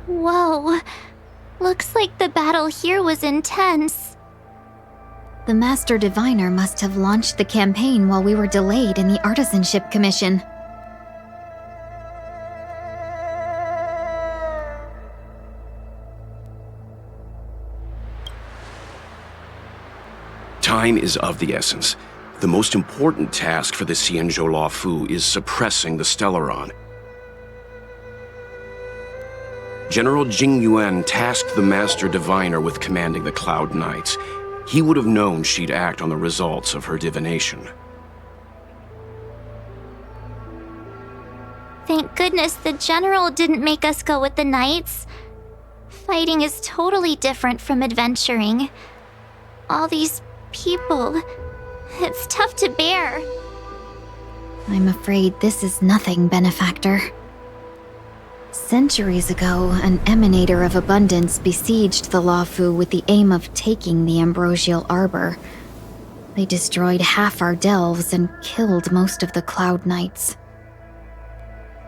Whoa. Looks like the battle here was intense. The Master Diviner must have launched the campaign while we were delayed in the Artisanship Commission. Time is of the essence. The most important task for the Xianzhou Luofu is suppressing the Stellaron. General Jing Yuan tasked the Master Diviner with commanding the Cloud Knights. He would have known she'd act on the results of her divination. Thank goodness the General didn't make us go with the Knights. Fighting is totally different from adventuring. All these people, it's tough to bear. I'm afraid this is nothing, Benefactor. Centuries ago, an emanator of abundance besieged the Luofu with the aim of taking the Ambrosial Arbor. They destroyed half our delves and killed most of the Cloud Knights.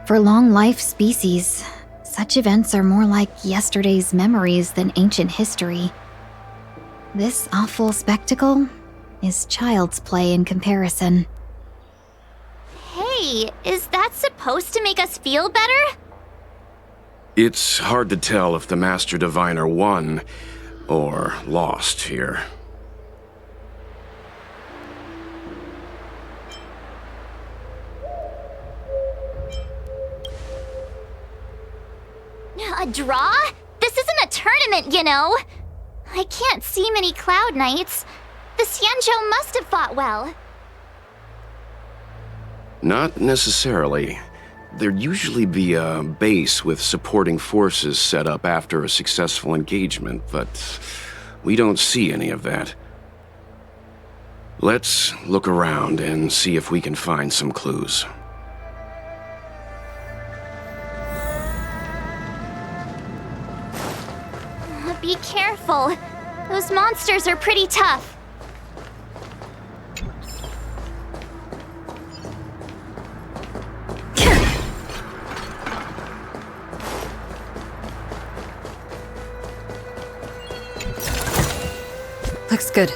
For long-life species, such events are more like yesterday's memories than ancient history. This awful spectacle is child's play in comparison. Hey, is that supposed to make us feel better? It's hard to tell if the Master Diviner won or lost here. A draw? This isn't a tournament, you know. I can't see many Cloud Knights. The Xianzhou must have fought well. Not necessarily. There'd usually be a base with supporting forces set up after a successful engagement, but we don't see any of that. Let's look around and see if we can find some clues. Be careful. Those monsters are pretty tough. Looks good.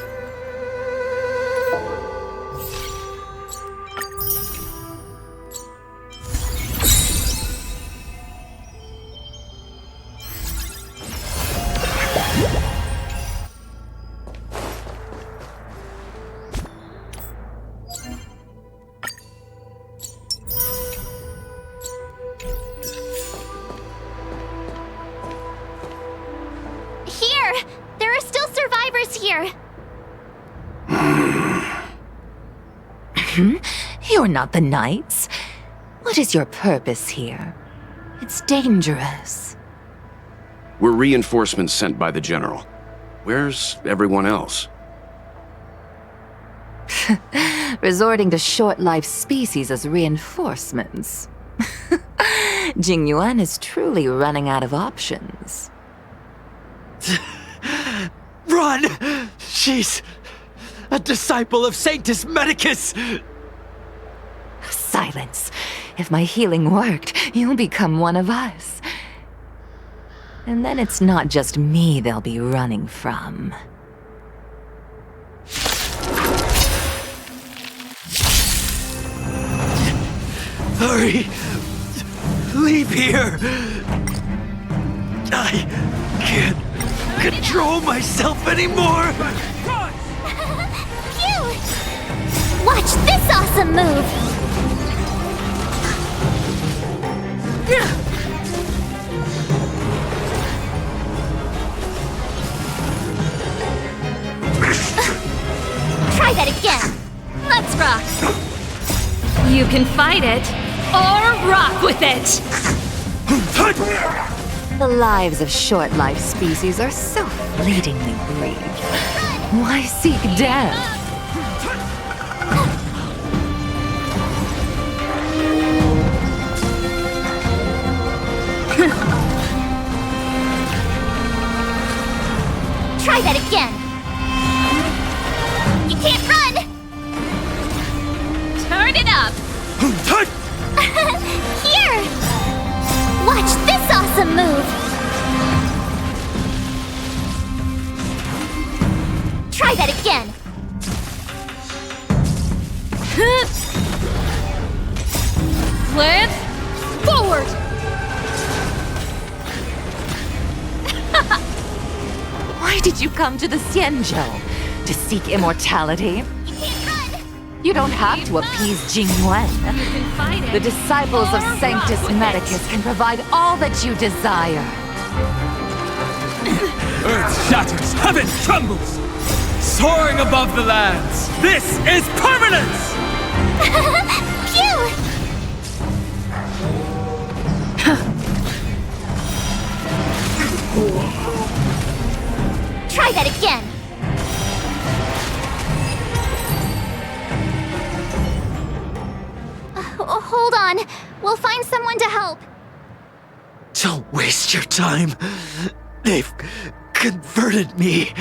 You're not the Knights. What is your purpose here? It's dangerous. We're reinforcements sent by the General. Where's everyone else? Resorting to short-life species as reinforcements. Jingyuan is truly running out of options. Run! She's a disciple of Sanctus Medicus! Silence. If my healing worked, you'll become one of us. And then it's not just me they'll be running from. Hurry! Leave here! I can't control myself anymore! Phew! Watch this awesome move! Try that again! Let's rock! You can fight it, or rock with it! The lives of short-life species are so fleetingly brief. Why seek death? Try that again! You can't run! Turn it up! Here! Watch this awesome move! Try that again! Lance, forward! Why did you come to the Xianzhou? To seek immortality? You can't run! You don't have to appease Jingyuan. You can fight it. The disciples of or Sanctus rock with Medicus can provide all that you desire. Earth shatters, heaven trembles! Soaring above the lands! This is permanence! Phew! Try that again! Hold on. We'll find someone to help. Don't waste your time. They've converted me.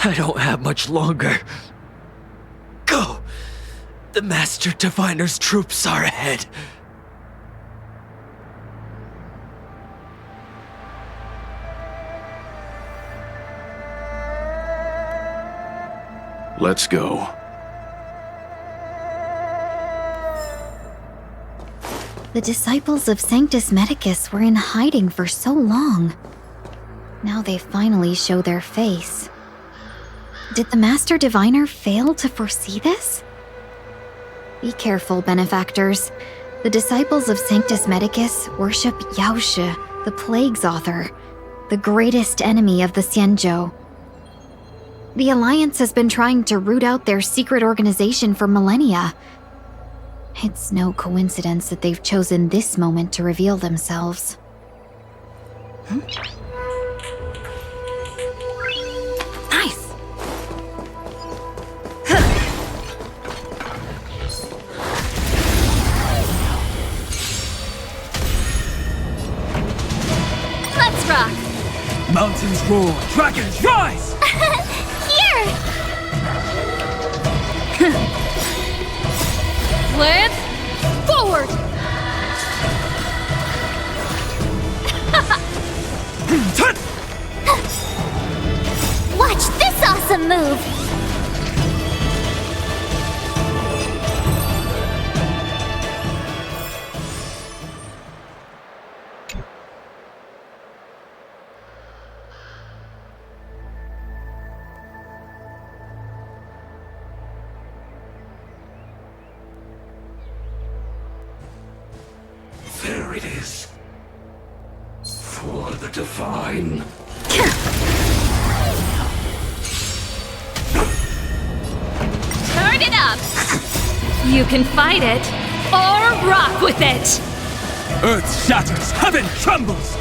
I don't have much longer. Go! The Master Diviner's troops are ahead. Let's go. The disciples of Sanctus Medicus were in hiding for so long. Now they finally show their face. Did the Master Diviner fail to foresee this? Be careful, benefactors. The disciples of Sanctus Medicus worship Yaoshi, the Plague's author, the greatest enemy of the Xianzhou. The Alliance has been trying to root out their secret organization for millennia. It's no coincidence that they've chosen this moment to reveal themselves. Nice! Let's rock! Mountains roar, dragons rise! Here! Lance, forward! Watch this awesome move! There it is. For the Divine. Turn it up! You can fight it, or rock with it! Earth shatters, heaven trembles!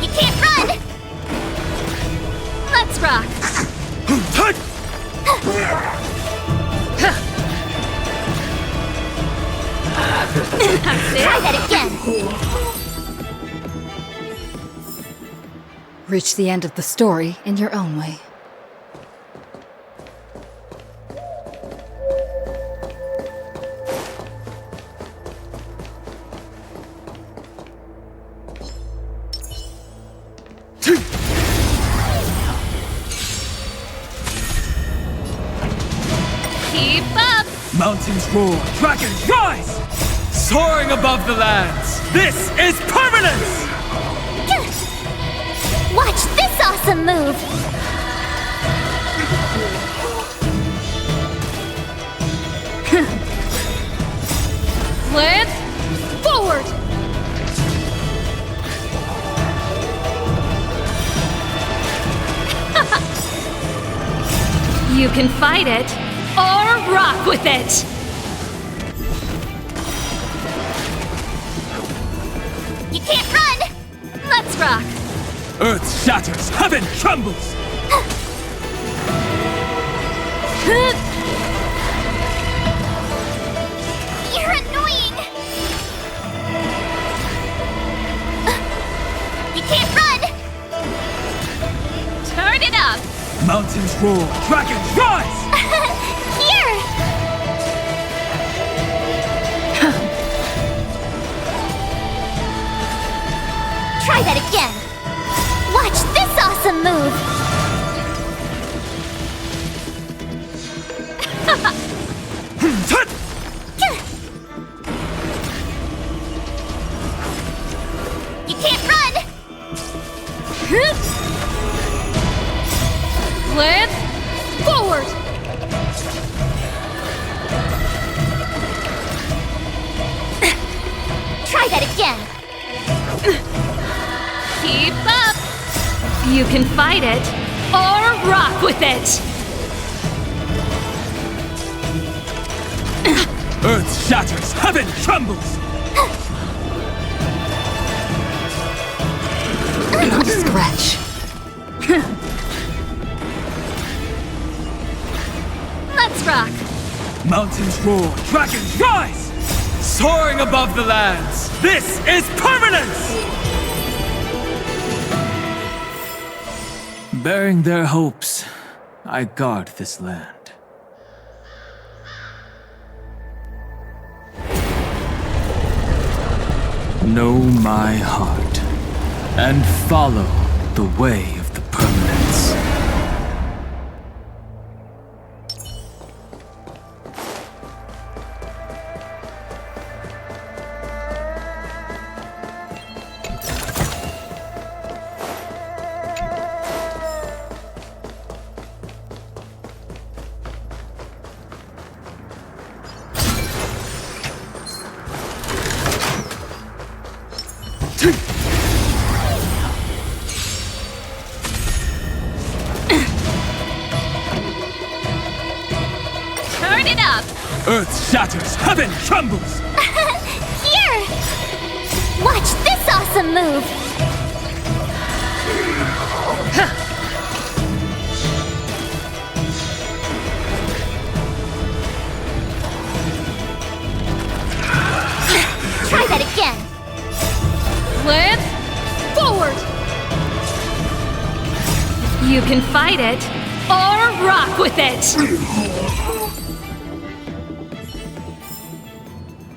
You can't run! Let's rock! Try that again! Reach the end of the story in your own way. Keep up! Mountains roar, dragons rise! Soaring above the lands, this is permanence! Watch this awesome move! Lance, forward! You can fight it, or rock with it! You can't run! Let's rock! Earth shatters, heaven trembles! You're annoying! You can't run! Turn it up! Mountains roar, dragons rise! Here! Try that again! Watch this awesome move! You can't run! Lance, forward! Try that again! Keep up! You can fight it, or rock with it! Earth shatters, heaven trembles! Not a scratch. Let's rock! Mountains roar, dragons rise! Soaring above the lands, this is permanence! Bearing their hopes, I guard this land. Know my heart, and follow the way of the permanence. Turn it up! Earth shatters, heaven trembles! Here! Watch this awesome move! Try that again! Lance, forward! You can fight it, or rock with it!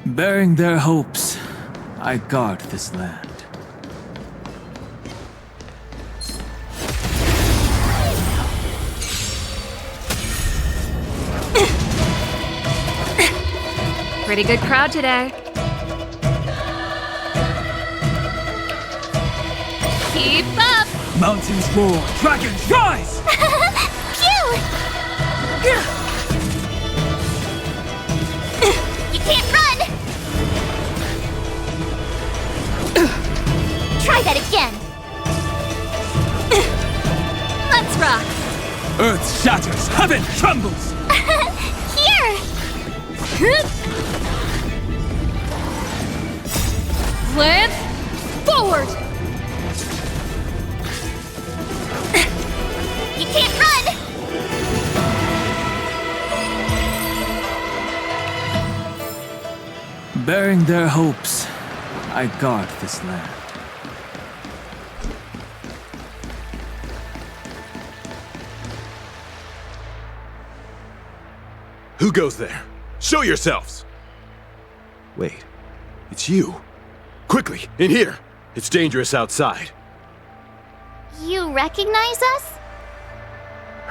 Bearing their hopes, I guard this land. Pretty good crowd today. Keep up! Mountains roar, dragons rise! Phew! You can't run! Try that fight again. Let's rock! Earth shatters, heaven trembles! Here! Lance, forward! You can't run! Bearing their hopes, I guard this land. Who goes there? Show yourselves! Wait, it's you. Quickly, in here! It's dangerous outside. You recognize us?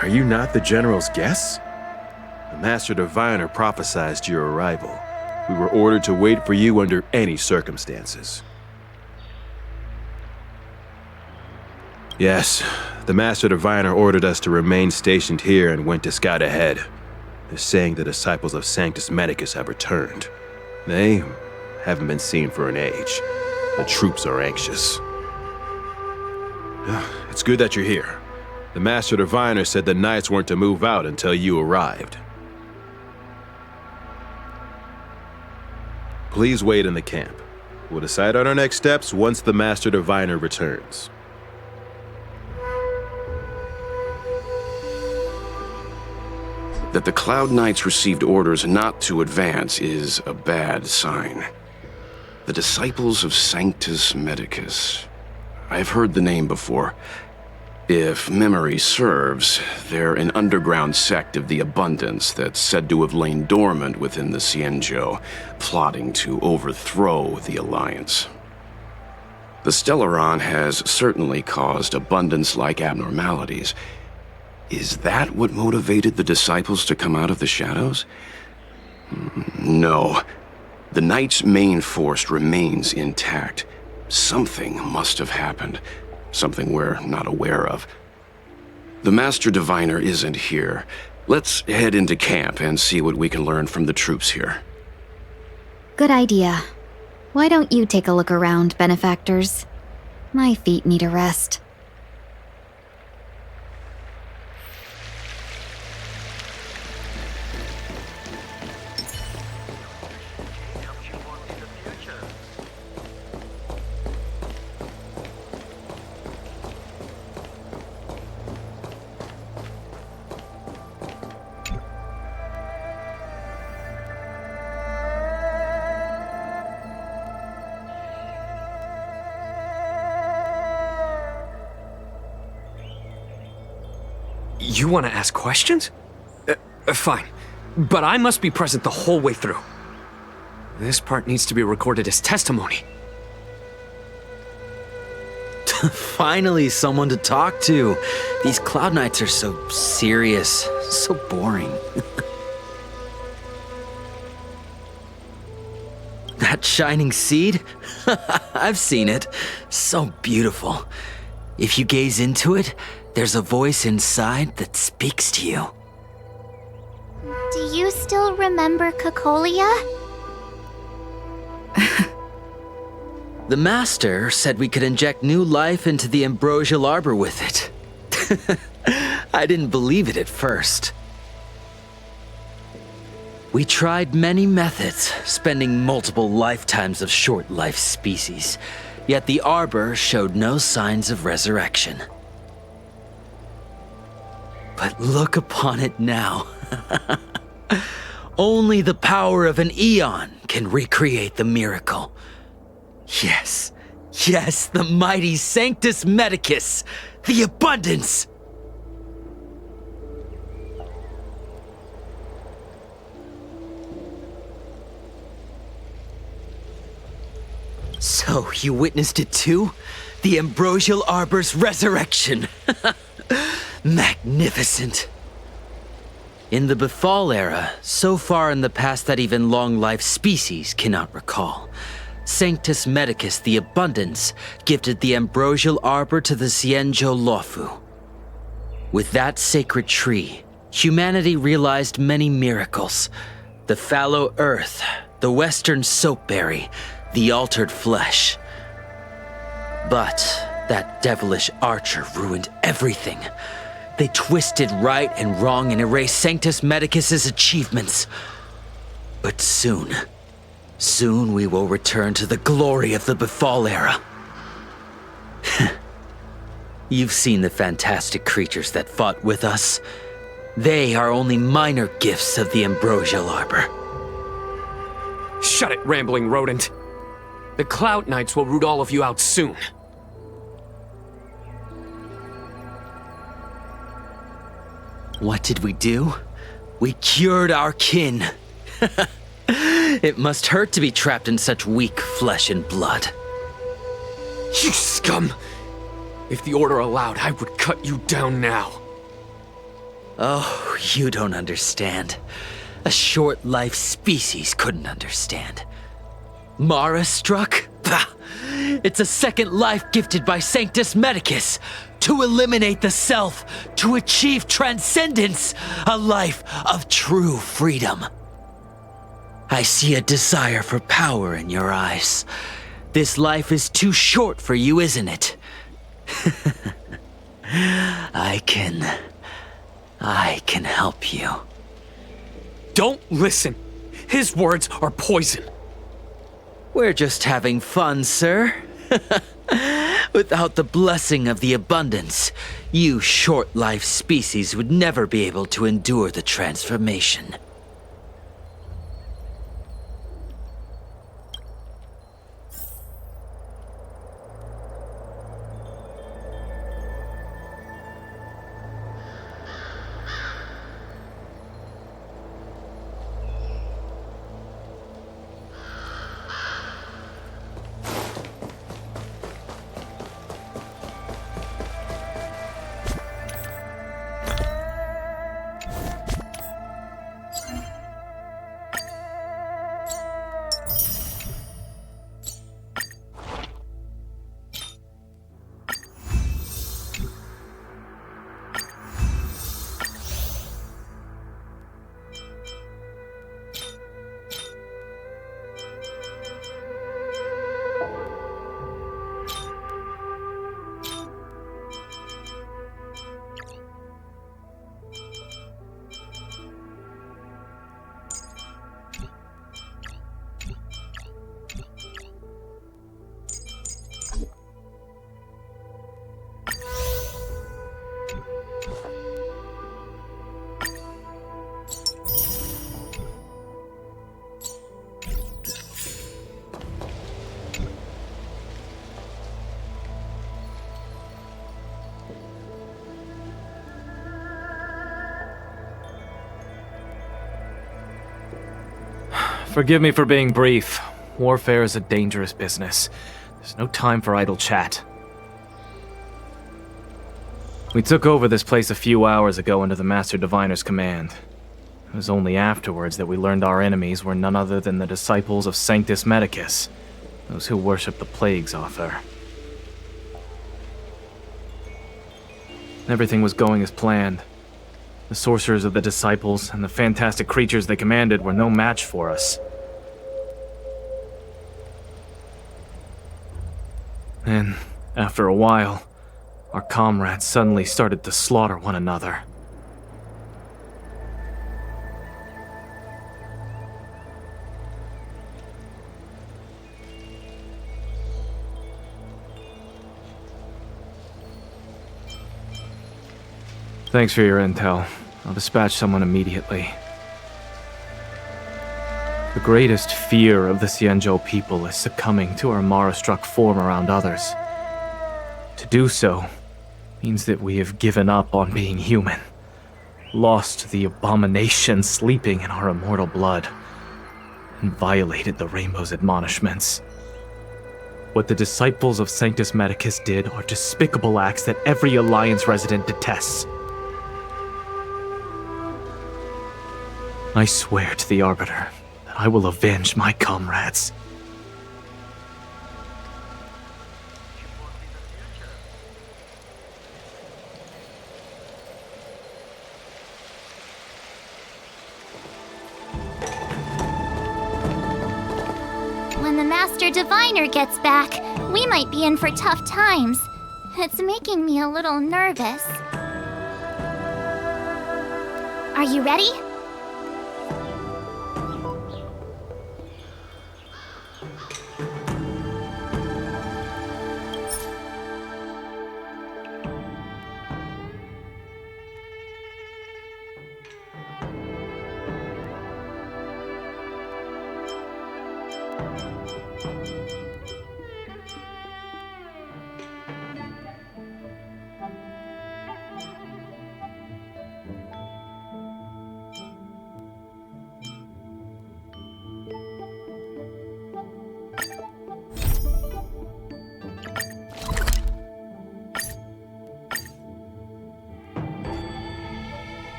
Are you not the General's guests? The Master Diviner prophesied your arrival. We were ordered to wait for you under any circumstances. Yes, the Master Diviner ordered us to remain stationed here and went to scout ahead. They're saying the disciples of Sanctus Medicus have returned. They haven't been seen for an age. The troops are anxious. It's good that you're here. The Master Diviner said the Knights weren't to move out until you arrived. Please wait in the camp. We'll decide on our next steps once the Master Diviner returns. That the Cloud Knights received orders not to advance is a bad sign. The Disciples of Sanctus Medicus. I've heard the name before. If memory serves, they're an underground sect of the Abundance that's said to have lain dormant within the Xianzhou, plotting to overthrow the Alliance. The Stellaron has certainly caused Abundance-like abnormalities. Is that what motivated the Disciples to come out of the shadows? No. The Knight's main force remains intact. Something must have happened. Something we're not aware of. The Master Diviner isn't here. Let's head into camp and see what we can learn from the troops here. Good idea. Why don't you take a look around, benefactors? My feet need a rest. You want to ask questions? Fine. But I must be present the whole way through. This part needs to be recorded as testimony. Finally, someone to talk to. These Cloud Knights are so serious, so boring. That shining seed? I've seen it. So beautiful. If you gaze into it, there's a voice inside that speaks to you. Do you still remember Cocolia? The Master said we could inject new life into the ambrosial arbor with it. I didn't believe it at first. We tried many methods, spending multiple lifetimes of short-life species, yet the arbor showed no signs of resurrection. But look upon it now. Only the power of an eon can recreate the miracle. Yes, yes, the mighty Sanctus Medicus, the Abundance! So, you witnessed it too? The ambrosial arbor's resurrection! Magnificent! In the Bethal era, so far in the past that even long-life species cannot recall, Sanctus Medicus the Abundance gifted the ambrosial arbor to the Xianzhou Luofu. With that sacred tree, humanity realized many miracles. The fallow earth, the western soapberry, the altered flesh. But that devilish archer ruined everything. They twisted right and wrong and erased Sanctus Medicus's achievements. But soon we will return to the glory of the Befall era. You've seen the fantastic creatures that fought with us. They are only minor gifts of the Ambrosial Arbor. Shut it, rambling rodent. The Cloud Knights will root all of you out soon. What did we do? We cured our kin. It must hurt to be trapped in such weak flesh and blood. You scum! If the Order allowed, I would cut you down now. Oh, you don't understand. A short-life species couldn't understand. Mara struck? Bah! It's a second life gifted by Sanctus Medicus to eliminate the self, to achieve transcendence, a life of true freedom. I see a desire for power in your eyes. This life is too short for you, isn't it? I can help you. Don't listen. His words are poison. We're just having fun, sir. Without the blessing of the abundance, you short-life species would never be able to endure the transformation. Forgive me for being brief. Warfare is a dangerous business. There's no time for idle chat. We took over this place a few hours ago under the Master Diviner's command. It was only afterwards that we learned our enemies were none other than the disciples of Sanctus Medicus, those who worship the plague's author. Everything was going as planned. The sorcerers of the disciples and the fantastic creatures they commanded were no match for us. And after a while, our comrades suddenly started to slaughter one another. Thanks for your intel. I'll dispatch someone immediately. The greatest fear of the Xianzhou people is succumbing to our Mara-struck form around others. To do so means that we have given up on being human, lost the abomination sleeping in our immortal blood, and violated the Rainbow's admonishments. What the disciples of Sanctus Medicus did are despicable acts that every Alliance resident detests. I swear to the Arbiter that I will avenge my comrades. When the Master Diviner gets back, We might be in for tough times. It's making me a little nervous. Are you ready?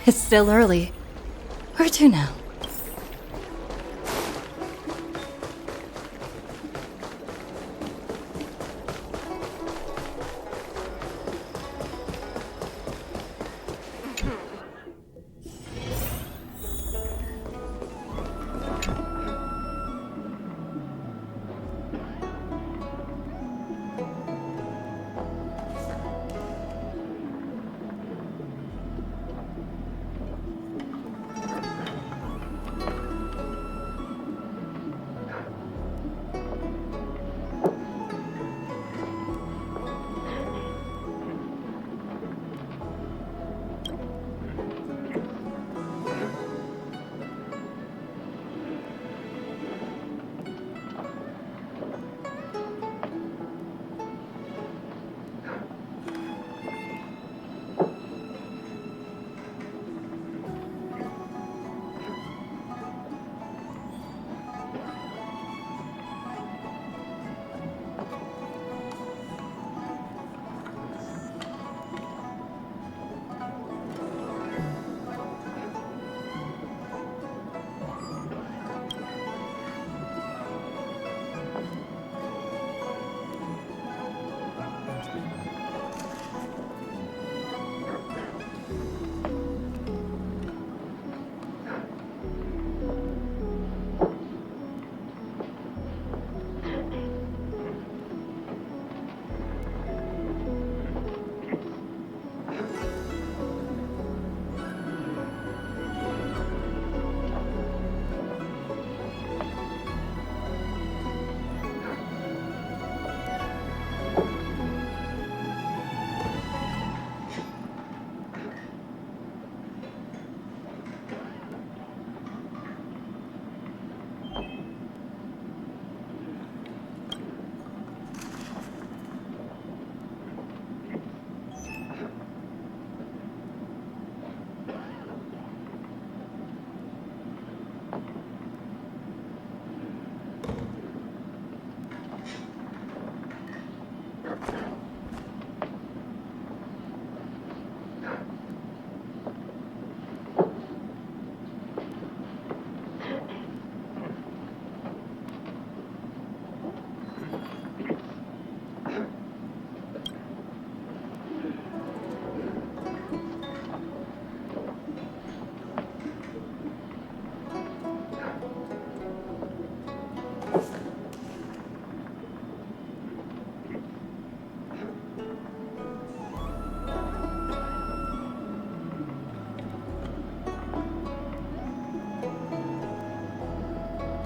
It's still early. Where to now?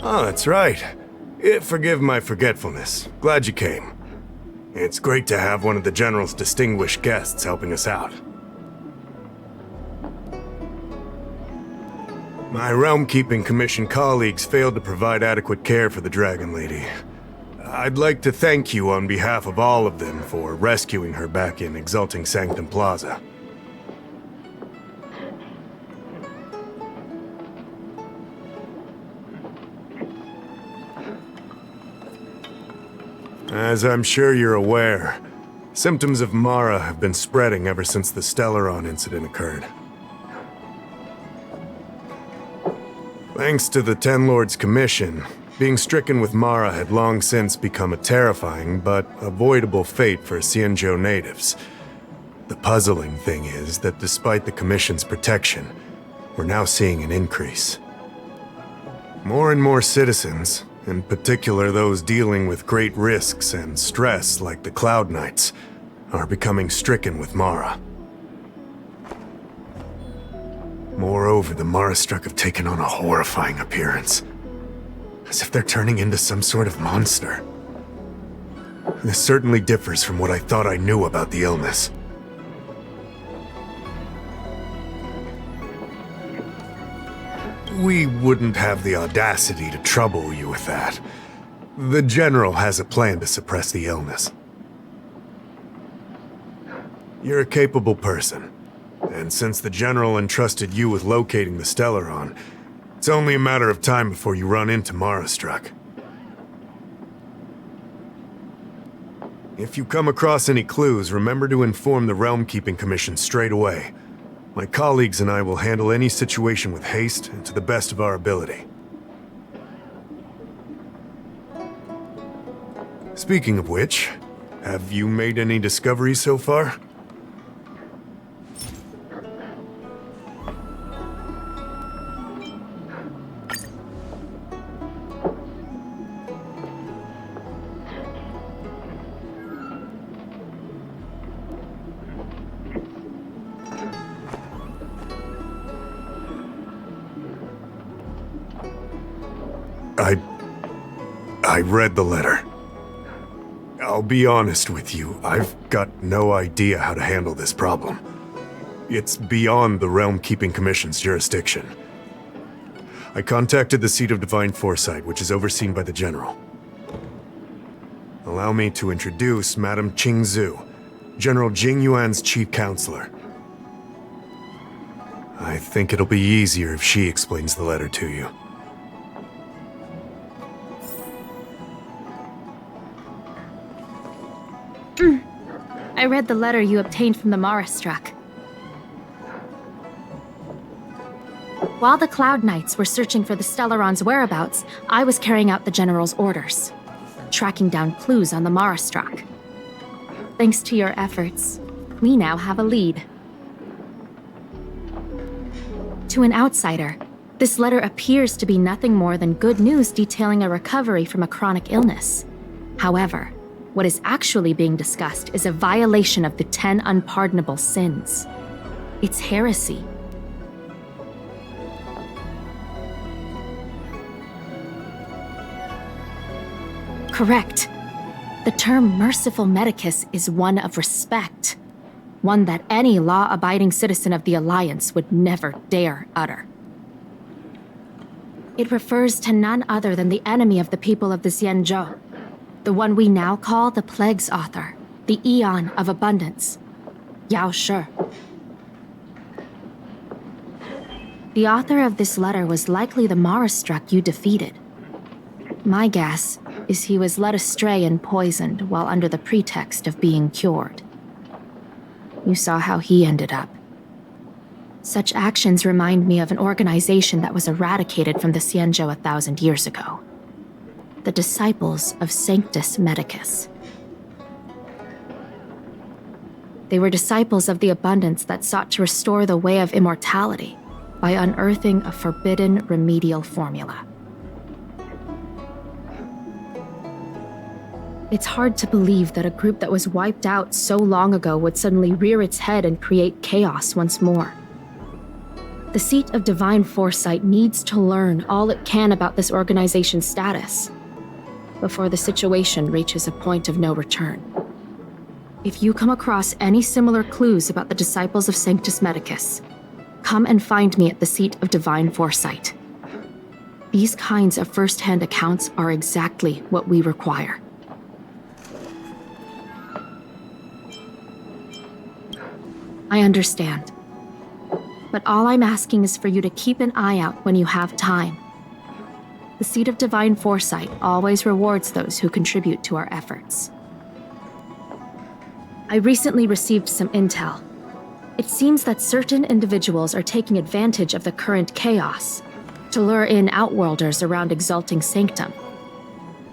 Oh, that's right. Forgive my forgetfulness. Glad you came. It's great to have one of the General's distinguished guests helping us out. My Realm-Keeping Commission colleagues failed to provide adequate care for the Dragon Lady. I'd like to thank you on behalf of all of them for rescuing her back in Exalting Sanctum Plaza. As I'm sure you're aware, symptoms of Mara have been spreading ever since the Stellaron incident occurred. Thanks to the Ten Lords' Commission, being stricken with Mara had long since become a terrifying but avoidable fate for Xianzhou natives. The puzzling thing is that despite the Commission's protection, we're now seeing an increase. More and more citizens, in particular those dealing with great risks and stress like the Cloud Knights, are becoming stricken with Mara. Moreover, the Marastruck have taken on a horrifying appearance, as if they're turning into some sort of monster. This certainly differs from what I thought I knew about the illness. We wouldn't have the audacity to trouble you with that. The General has a plan to suppress the illness. You're a capable person, and since the General entrusted you with locating the Stellaron, it's only a matter of time before you run into Marastruck. If you come across any clues, remember to inform the Realm Keeping Commission straight away. My colleagues and I will handle any situation with haste and to the best of our ability. Speaking of which, have you made any discoveries so far? I read the letter. I'll be honest with you, I've got no idea how to handle this problem. It's beyond the Realm Keeping Commission's jurisdiction. I contacted the Seat of Divine Foresight, which is overseen by the General. Allow me to introduce Madame Xianzhou, General Jing Yuan's chief counselor. I think it'll be easier if she explains the letter to you. I read the letter you obtained from the Marastruck. While the Cloud Knights were searching for the Stellaron's whereabouts, I was carrying out the General's orders, tracking down clues on the Marastruck. Thanks to your efforts, we now have a lead. To an outsider, this letter appears to be nothing more than good news detailing a recovery from a chronic illness. However, what is actually being discussed is a violation of the 10 unpardonable sins. It's heresy. Correct. The term merciful medicus is one of respect, one that any law-abiding citizen of the Alliance would never dare utter. It refers to none other than the enemy of the people of the Xianzhou, the one we now call the Plague's author, the Eon of Abundance, Yao Shi. The author of this letter was likely the Marastruck you defeated. My guess is he was led astray and poisoned while under the pretext of being cured. You saw how he ended up. Such actions remind me of an organization that was eradicated from the Xianzhou 1,000 years ago. The disciples of Sanctus Medicus. They were disciples of the abundance that sought to restore the way of immortality by unearthing a forbidden remedial formula. It's hard to believe that a group that was wiped out so long ago would suddenly rear its head and create chaos once more. The Seat of Divine Foresight needs to learn all it can about this organization's status before the situation reaches a point of no return. If you come across any similar clues about the disciples of Sanctus Medicus, come and find me at the Seat of Divine Foresight. These kinds of first-hand accounts are exactly what we require. I understand. But all I'm asking is for you to keep an eye out when you have time. The Seat of Divine Foresight always rewards those who contribute to our efforts. I recently received some intel. It seems that certain individuals are taking advantage of the current chaos to lure in Outworlders around Exalting Sanctum.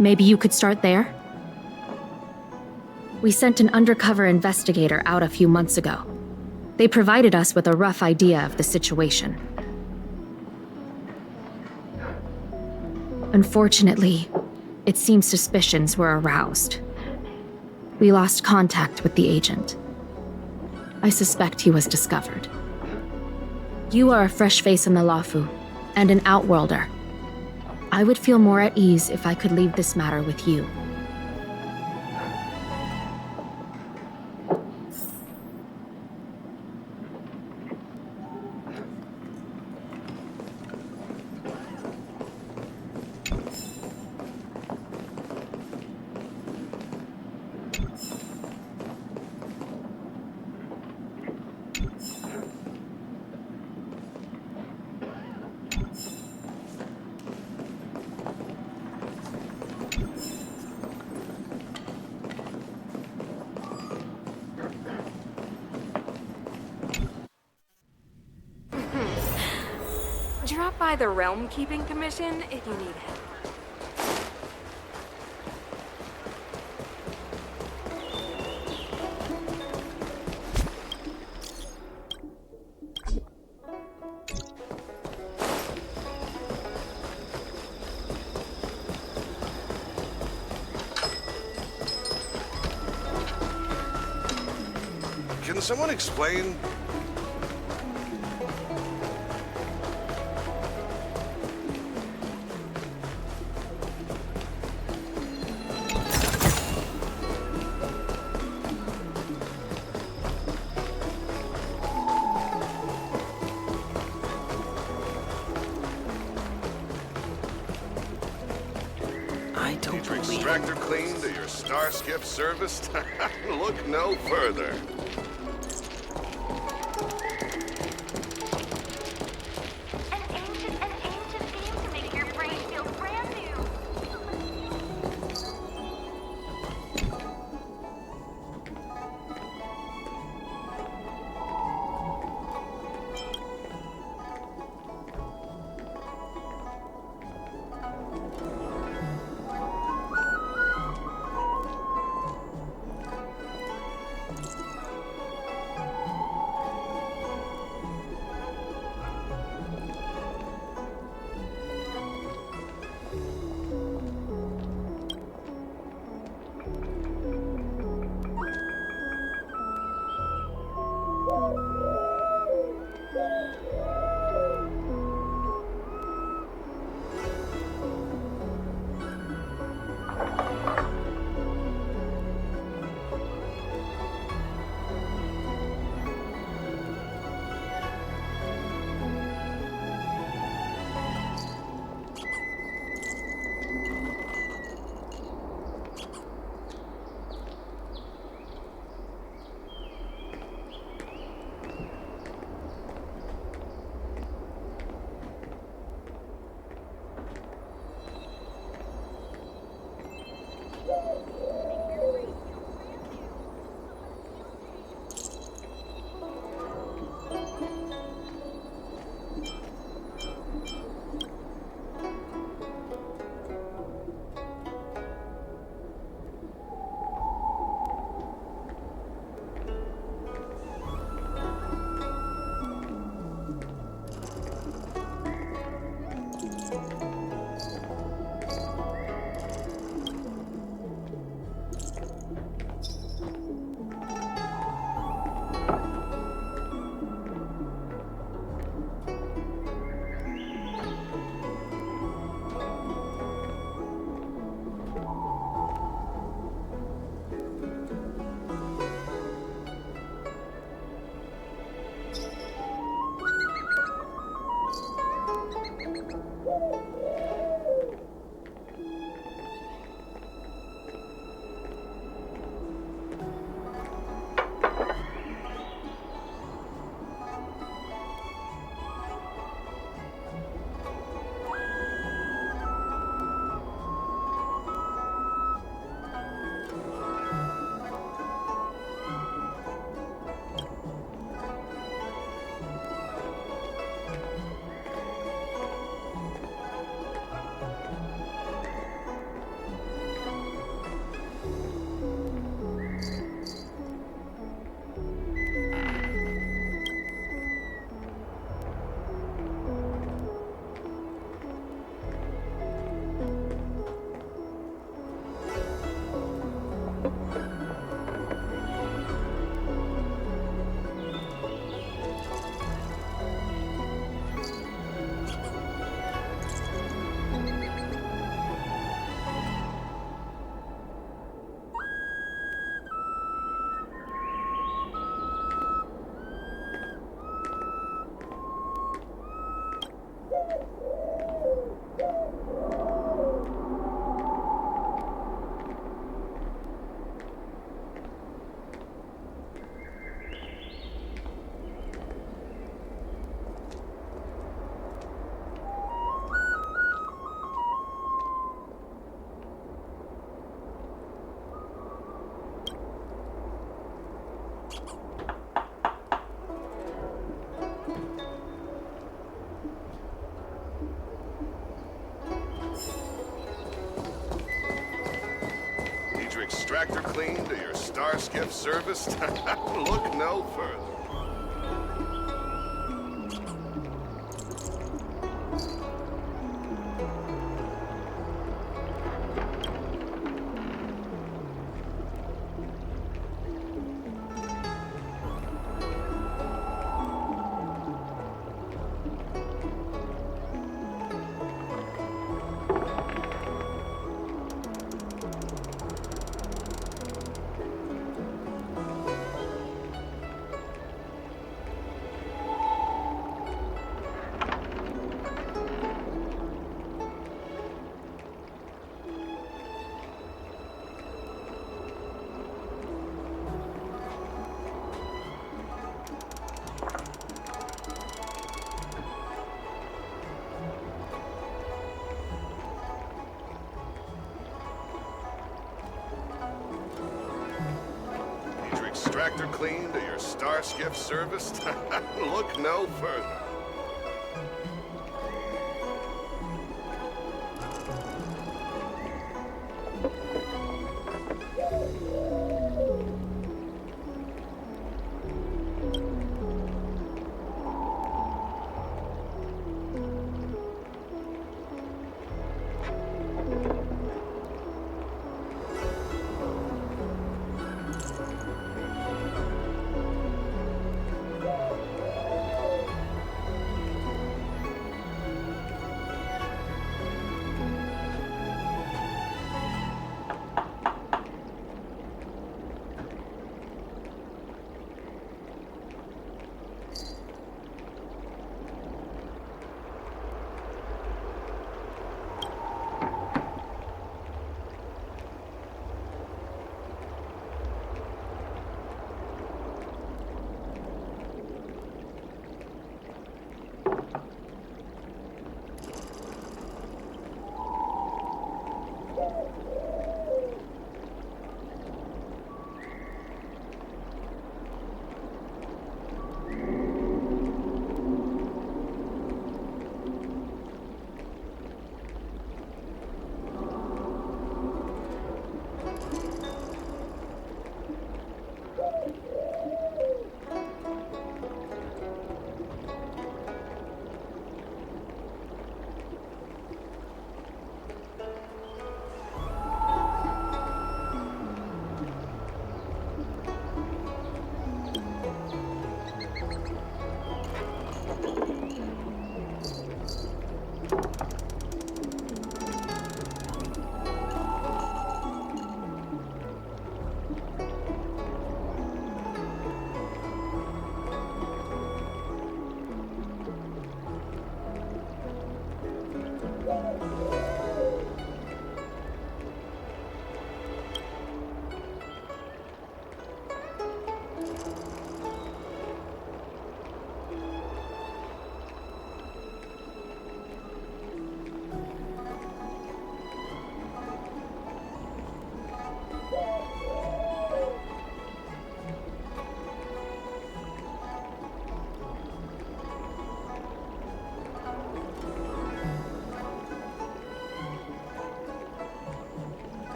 Maybe you could start there? We sent an undercover investigator out a few months ago. They provided us with a rough idea of the situation. Unfortunately, it seems suspicions were aroused. We lost contact with the agent. I suspect he was discovered. You are a fresh face in the Luofu, and an outworlder. I would feel more at ease if I could leave this matter with you. Drop by the Realm Keeping Commission if you need help. Can someone explain? Extractor cleaned or your Starskip serviced? Look no further. An ancient theme to make your brain feel brand new. Need your extractor cleaned or your star skiff serviced? Look no further. Extractor cleaned or your star skiff serviced? Look no further.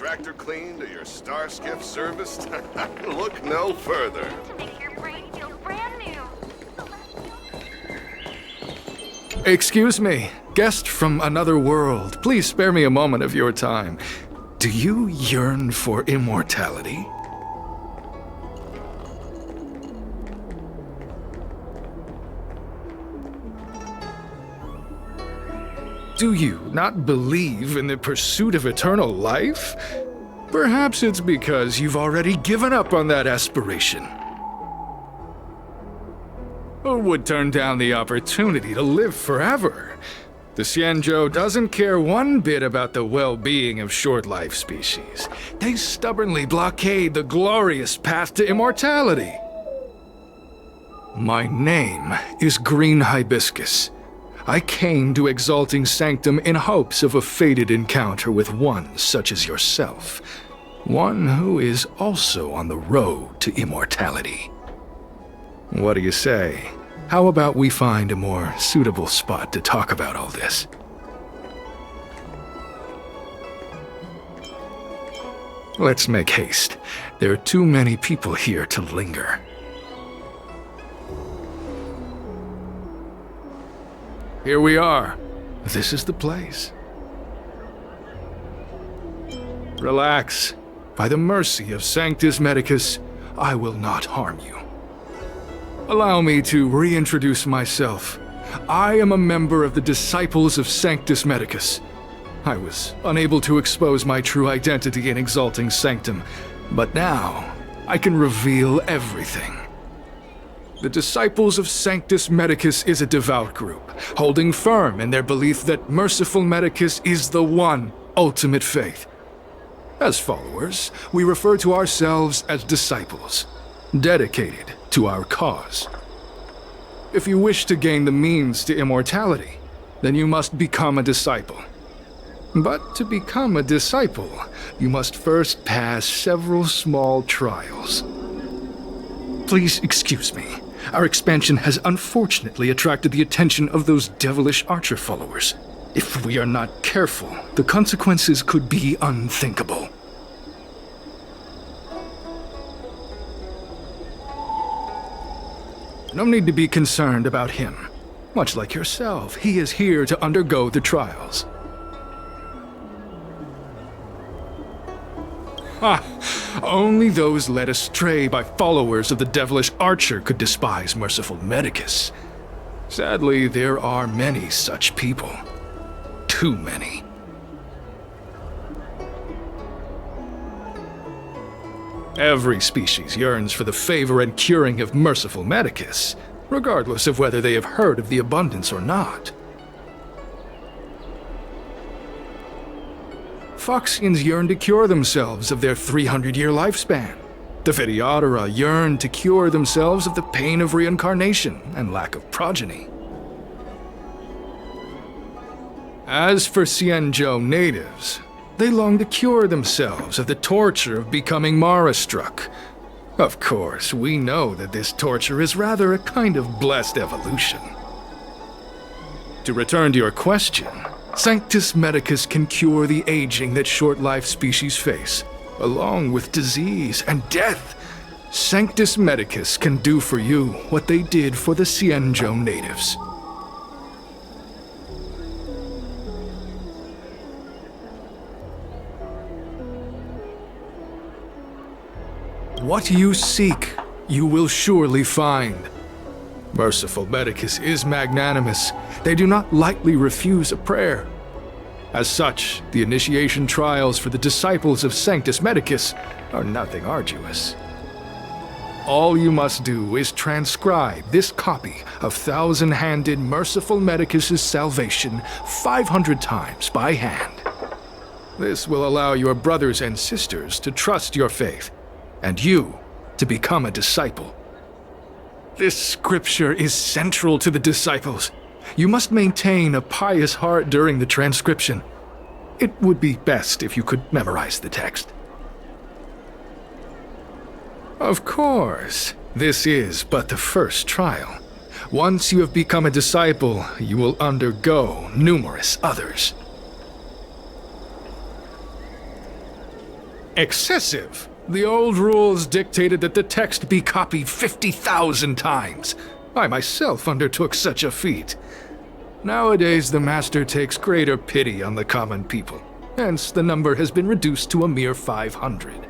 extractor cleaned or your star skiff serviced? Look no further. To make your brain feel brand new. Excuse me, guest from another world. Please spare me a moment of your time. Do you yearn for immortality? Do you not believe in the pursuit of eternal life? Perhaps it's because you've already given up on that aspiration. Who would turn down the opportunity to live forever? The Xianzhou doesn't care one bit about the well-being of short-life species. They stubbornly blockade the glorious path to immortality. My name is Green Hibiscus. I came to Exalting Sanctum in hopes of a fated encounter with one such as yourself. One who is also on the road to immortality. What do you say? How about we find a more suitable spot to talk about all this? Let's make haste. There are too many people here to linger. Here we are. This is the place. Relax. By the mercy of Sanctus Medicus, I will not harm you. Allow me to reintroduce myself. I am a member of the Disciples of Sanctus Medicus. I was unable to expose my true identity in Exalting Sanctum, but now I can reveal everything. The Disciples of Sanctus Medicus is a devout group, holding firm in their belief that Merciful Medicus is the one ultimate faith. As followers, we refer to ourselves as disciples, dedicated to our cause. If you wish to gain the means to immortality, then you must become a disciple. But to become a disciple, you must first pass several small trials. Please excuse me. Our expansion has unfortunately attracted the attention of those devilish archer followers. If we are not careful, the consequences could be unthinkable. No need to be concerned about him. Much like yourself, he is here to undergo the trials. Only those led astray by followers of the devilish archer could despise Merciful Medicus. Sadly, there are many such people. Too many. Every species yearns for the favor and curing of Merciful Medicus, regardless of whether they have heard of the abundance or not. Foxians yearn to cure themselves of their 300-year lifespan. The Videodora yearn to cure themselves of the pain of reincarnation and lack of progeny. As for Xianzhou natives, they long to cure themselves of the torture of becoming Mara-struck. Of course, we know that this torture is rather a kind of blessed evolution. To return to your question, Sanctus Medicus can cure the aging that short-life species face, along with disease and death. Sanctus Medicus can do for you what they did for the Xianzhou natives. What you seek, you will surely find. Merciful Medicus is magnanimous. They do not lightly refuse a prayer. As such, the initiation trials for the Disciples of Sanctus Medicus are nothing arduous. All you must do is transcribe this copy of Thousand-Handed Merciful Medicus's Salvation 500 times by hand. This will allow your brothers and sisters to trust your faith, and you to become a disciple. This scripture is central to the disciples. You must maintain a pious heart during the transcription. It would be best if you could memorize the text. Of course, this is but the first trial. Once you have become a disciple, you will undergo numerous others. Excessive. The old rules dictated that the text be copied 50,000 times. I myself undertook such a feat. Nowadays, the Master takes greater pity on the common people. Hence, the number has been reduced to a mere 500.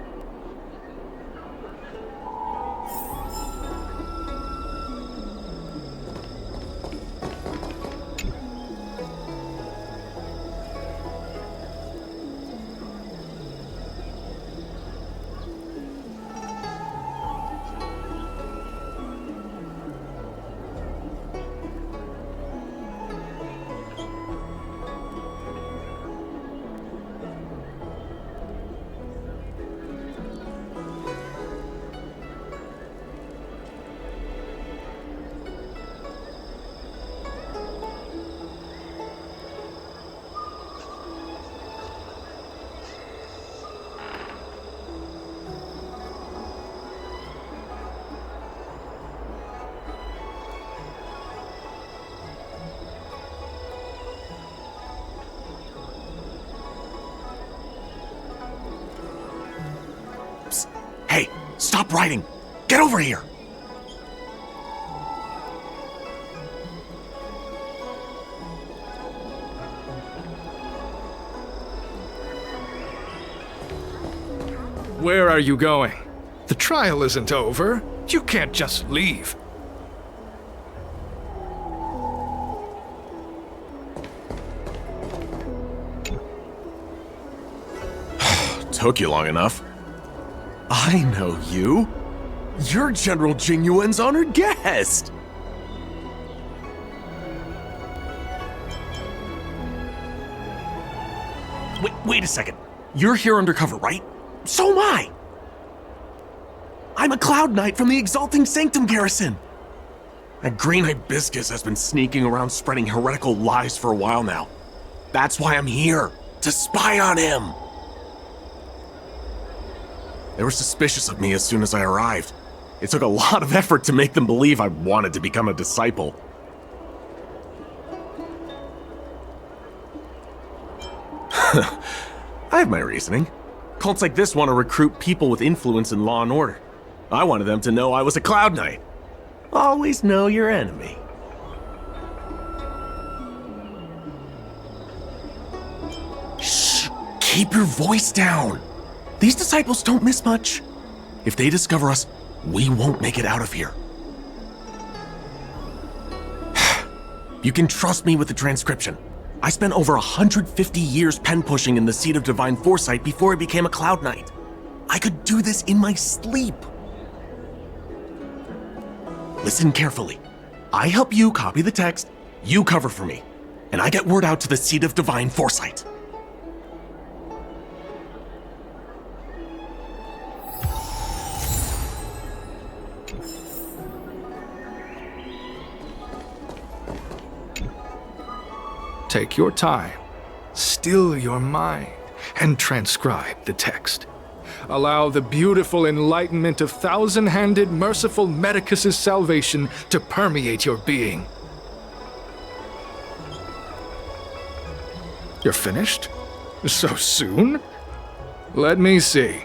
Hey, stop writing! Get over here! Where are you going? The trial isn't over. You can't just leave. Took you long enough. I know you. You're General Jingyuan's honored guest. Wait a second. You're here undercover, right? So am I. I'm a Cloud Knight from the Exalting Sanctum Garrison. That green hibiscus has been sneaking around spreading heretical lies for a while now. That's why I'm here, to spy on him. They were suspicious of me as soon as I arrived. It took a lot of effort to make them believe I wanted to become a disciple. I have my reasoning. Cults like this want to recruit people with influence in law and order. I wanted them to know I was a Cloud Knight. Always know your enemy. Shh! Keep your voice down! These disciples don't miss much. If they discover us, we won't make it out of here. You can trust me with the transcription. I spent over 150 years pen pushing in the seat of divine foresight before I became a Cloud Knight. I could do this in my sleep. Listen carefully. I help you copy the text, you cover for me, and I get word out to the seat of divine foresight. Take your time, still your mind, and transcribe the text. Allow the beautiful enlightenment of thousand-handed, merciful Medicus's salvation to permeate your being. You're finished? So soon? Let me see.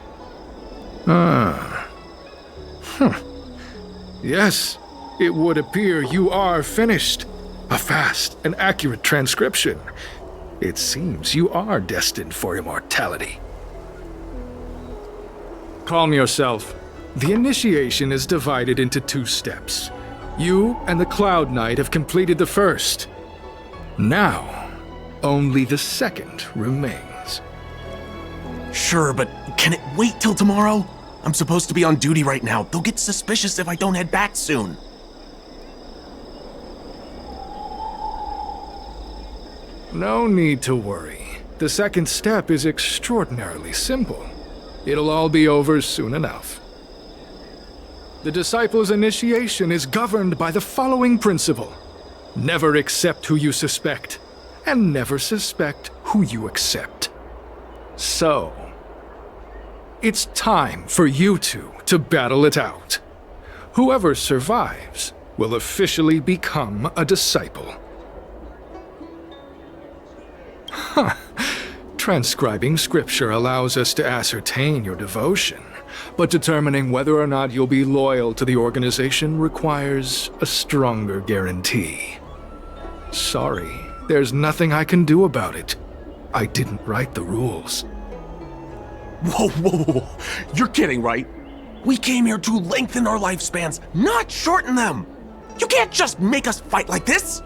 Yes, it would appear you are finished. A fast and accurate transcription. It seems you are destined for immortality. Calm yourself. The initiation is divided into 2 steps. You and the Cloud Knight have completed the first. Now, only the second remains. Sure, but can it wait till tomorrow? I'm supposed to be on duty right now. They'll get suspicious if I don't head back soon. No need to worry. The second step is extraordinarily simple. It'll all be over soon enough. The disciple's initiation is governed by the following principle. Never accept who you suspect, and never suspect who you accept. So, it's time for you two to battle it out. Whoever survives will officially become a disciple. Transcribing scripture allows us to ascertain your devotion, but determining whether or not you'll be loyal to the organization requires a stronger guarantee. Sorry, there's nothing I can do about it. I didn't write the rules. Whoa, whoa, whoa. You're kidding, right? We came here to lengthen our lifespans, not shorten them. You can't just make us fight like this.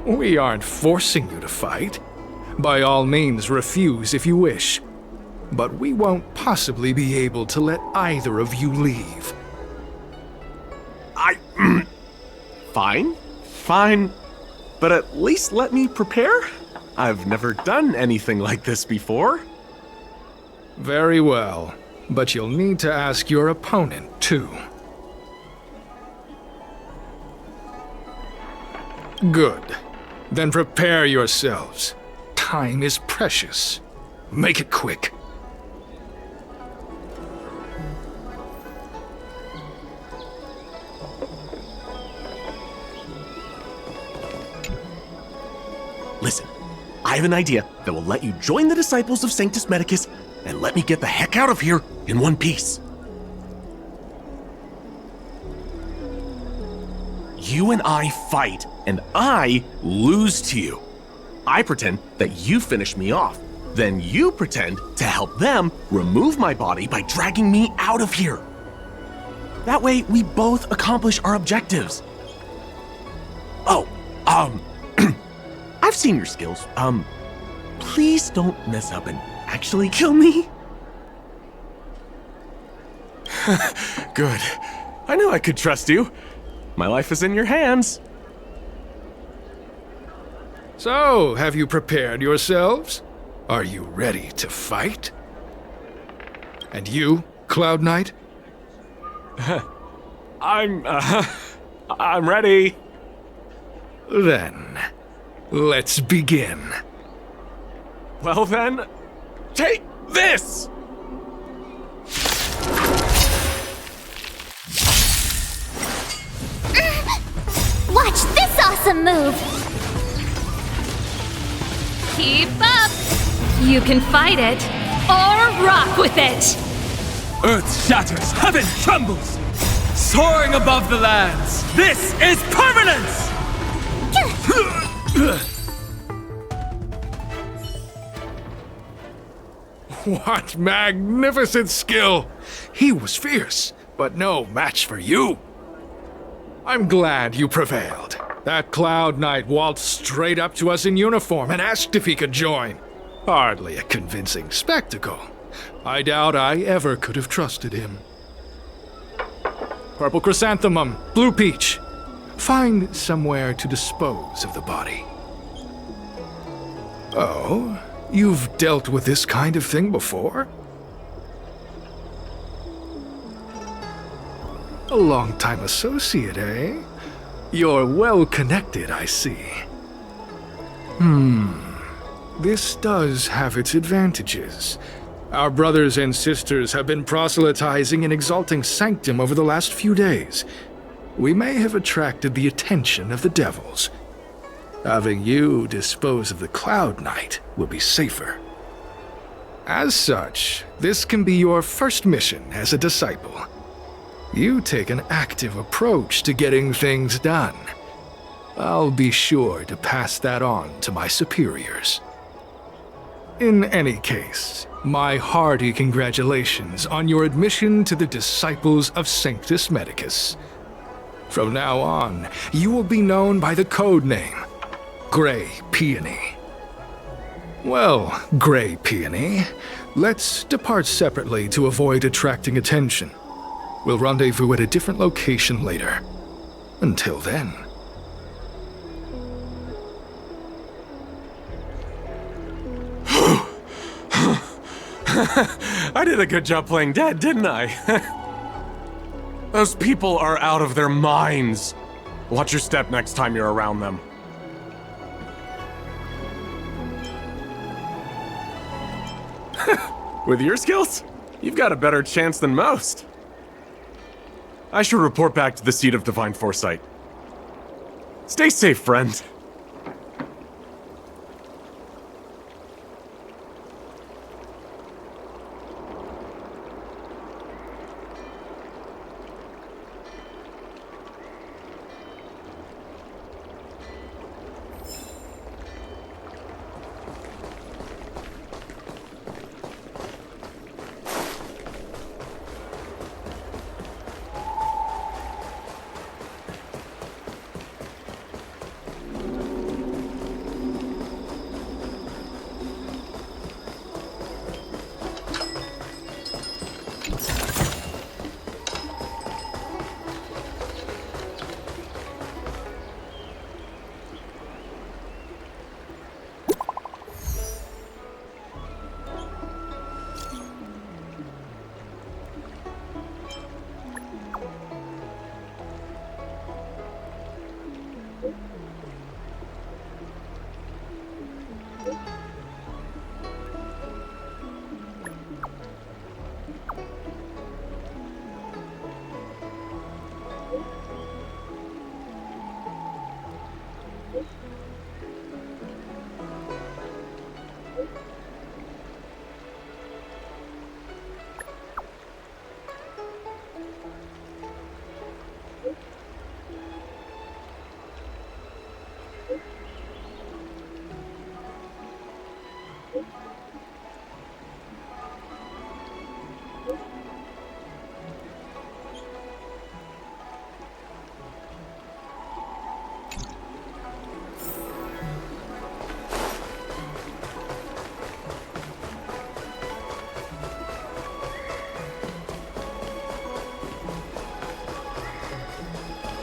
We aren't forcing you to fight. By all means, refuse if you wish. But we won't possibly be able to let either of you leave. Fine. But at least let me prepare. I've never done anything like this before. Very well, but you'll need to ask your opponent, too. Good. Then prepare yourselves. Time is precious. Make it quick. Listen, I have an idea that will let you join the disciples of Sanctus Medicus and let me get the heck out of here in one piece. You and I fight, and I lose to you. I pretend that you finish me off. Then you pretend to help them remove my body by dragging me out of here. That way, we both accomplish our objectives. Oh, I've seen your skills. Please don't mess up and actually kill me. Good. I knew I could trust you. My life is in your hands. So, have you prepared yourselves? Are you ready to fight? And you, Cloud Knight? I'm ready. Then, let's begin. Well then, take this! Watch this awesome move! Keep up! You can fight it, or rock with it! Earth shatters, heaven trembles! Soaring above the lands, this is permanence! What magnificent skill! He was fierce, but no match for you. I'm glad you prevailed. That Cloud Knight waltzed straight up to us in uniform and asked if he could join. Hardly a convincing spectacle. I doubt I ever could have trusted him. Purple chrysanthemum, blue peach. Find somewhere to dispose of the body. Oh, you've dealt with this kind of thing before? A long-time associate, eh? You're well-connected, I see. This does have its advantages. Our brothers and sisters have been proselytizing and exalting Sanctum over the last few days. We may have attracted the attention of the devils. Having you dispose of the Cloud Knight will be safer. As such, this can be your first mission as a disciple. You take an active approach to getting things done. I'll be sure to pass that on to my superiors. In any case, my hearty congratulations on your admission to the Disciples of Sanctus Medicus. From now on, you will be known by the code name, Grey Peony. Well, Grey Peony, let's depart separately to avoid attracting attention. We'll rendezvous at a different location later. Until then. I did a good job playing dead, didn't I? Those people are out of their minds. Watch your step next time you're around them. With your skills, you've got a better chance than most. I should report back to the Seat of Divine Foresight. Stay safe, friend.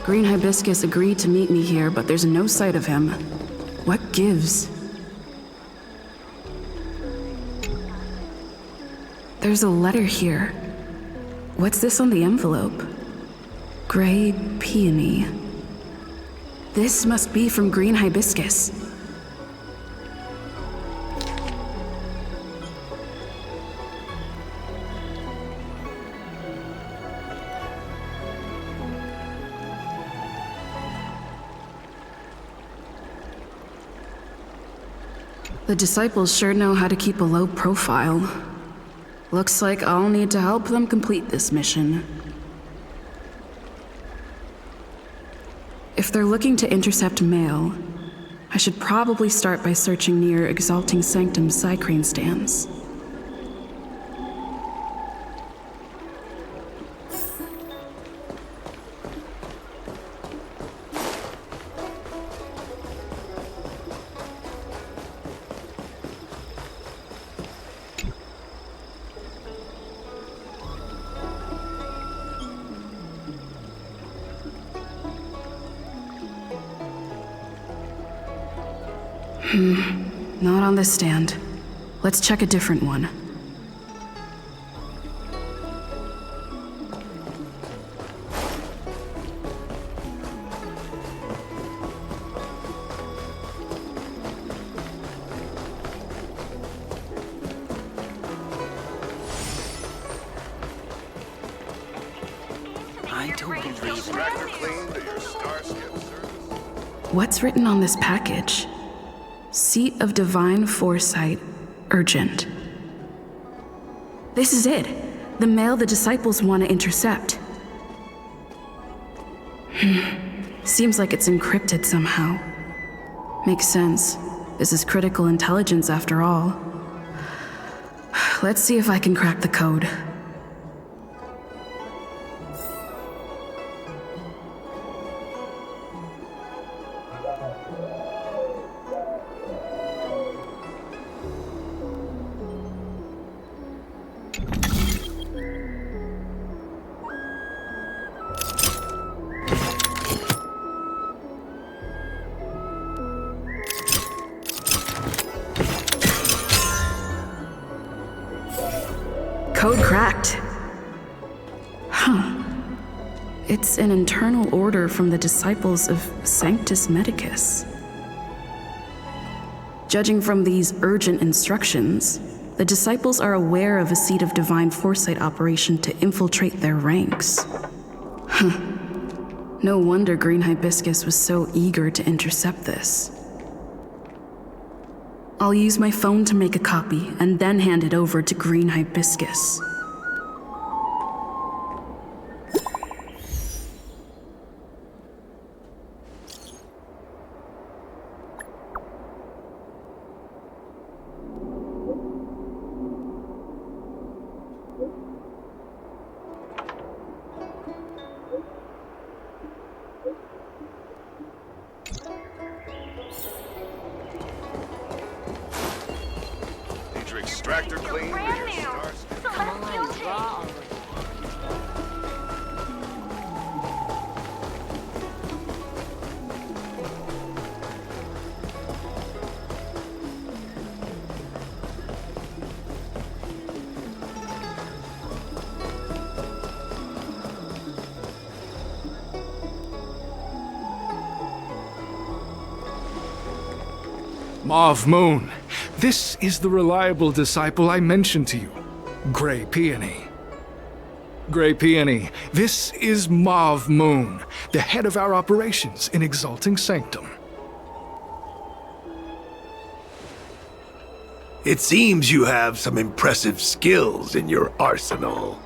Green Hibiscus agreed to meet me here, but there's no sight of him. What gives? There's a letter here. What's this on the envelope? Gray Peony. This must be from Green Hibiscus. The disciples sure know how to keep a low profile. Looks like I'll need to help them complete this mission. If they're looking to intercept mail, I should probably start by searching near Exalting Sanctum's Psycrane stands. Not on this stand. Let's check a different one. I don't believe in What's written on this package? Seat of Divine Foresight, urgent. This is it. The mail the disciples want to intercept. Seems like it's encrypted somehow. Makes sense. This is critical intelligence after all. Let's see if I can crack the code. Code cracked. Huh. It's an internal order from the disciples of Sanctus Medicus. Judging from these urgent instructions, the disciples are aware of a Seat of Divine Foresight operation to infiltrate their ranks. Huh. No wonder Green Hibiscus was so eager to intercept this. I'll use my phone to make a copy and then hand it over to Green Hibiscus. Extractor clean. Mauve Moon, this is the reliable disciple I mentioned to you, Gray Peony. Gray Peony, this is Mauve Moon, the head of our operations in Exalting Sanctum. It seems you have some impressive skills in your arsenal.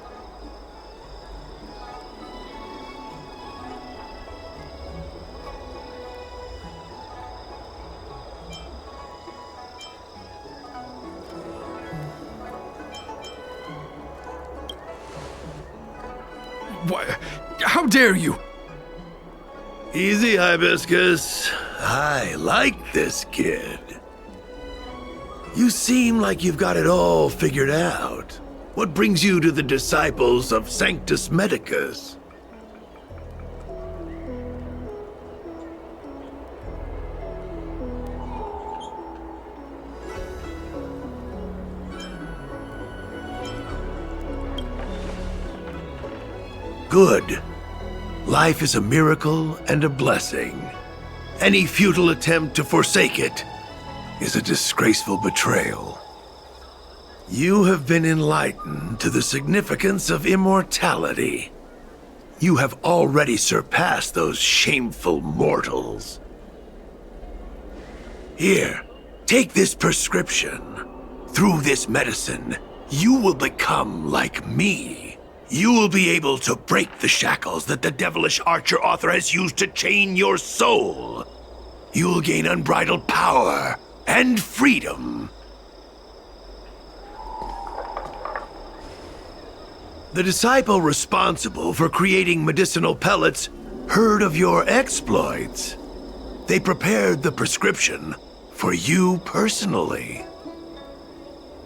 What? How dare you? Easy, Hibiscus. I like this kid. You seem like you've got it all figured out. What brings you to the disciples of Sanctus Medicus? Good. Life is a miracle and a blessing. Any futile attempt to forsake it is a disgraceful betrayal. You have been enlightened to the significance of immortality. You have already surpassed those shameful mortals. Here, take this prescription. Through this medicine, you will become like me. You will be able to break the shackles that the devilish archer author has used to chain your soul. You will gain unbridled power and freedom. The disciple responsible for creating medicinal pellets heard of your exploits. They prepared the prescription for you personally.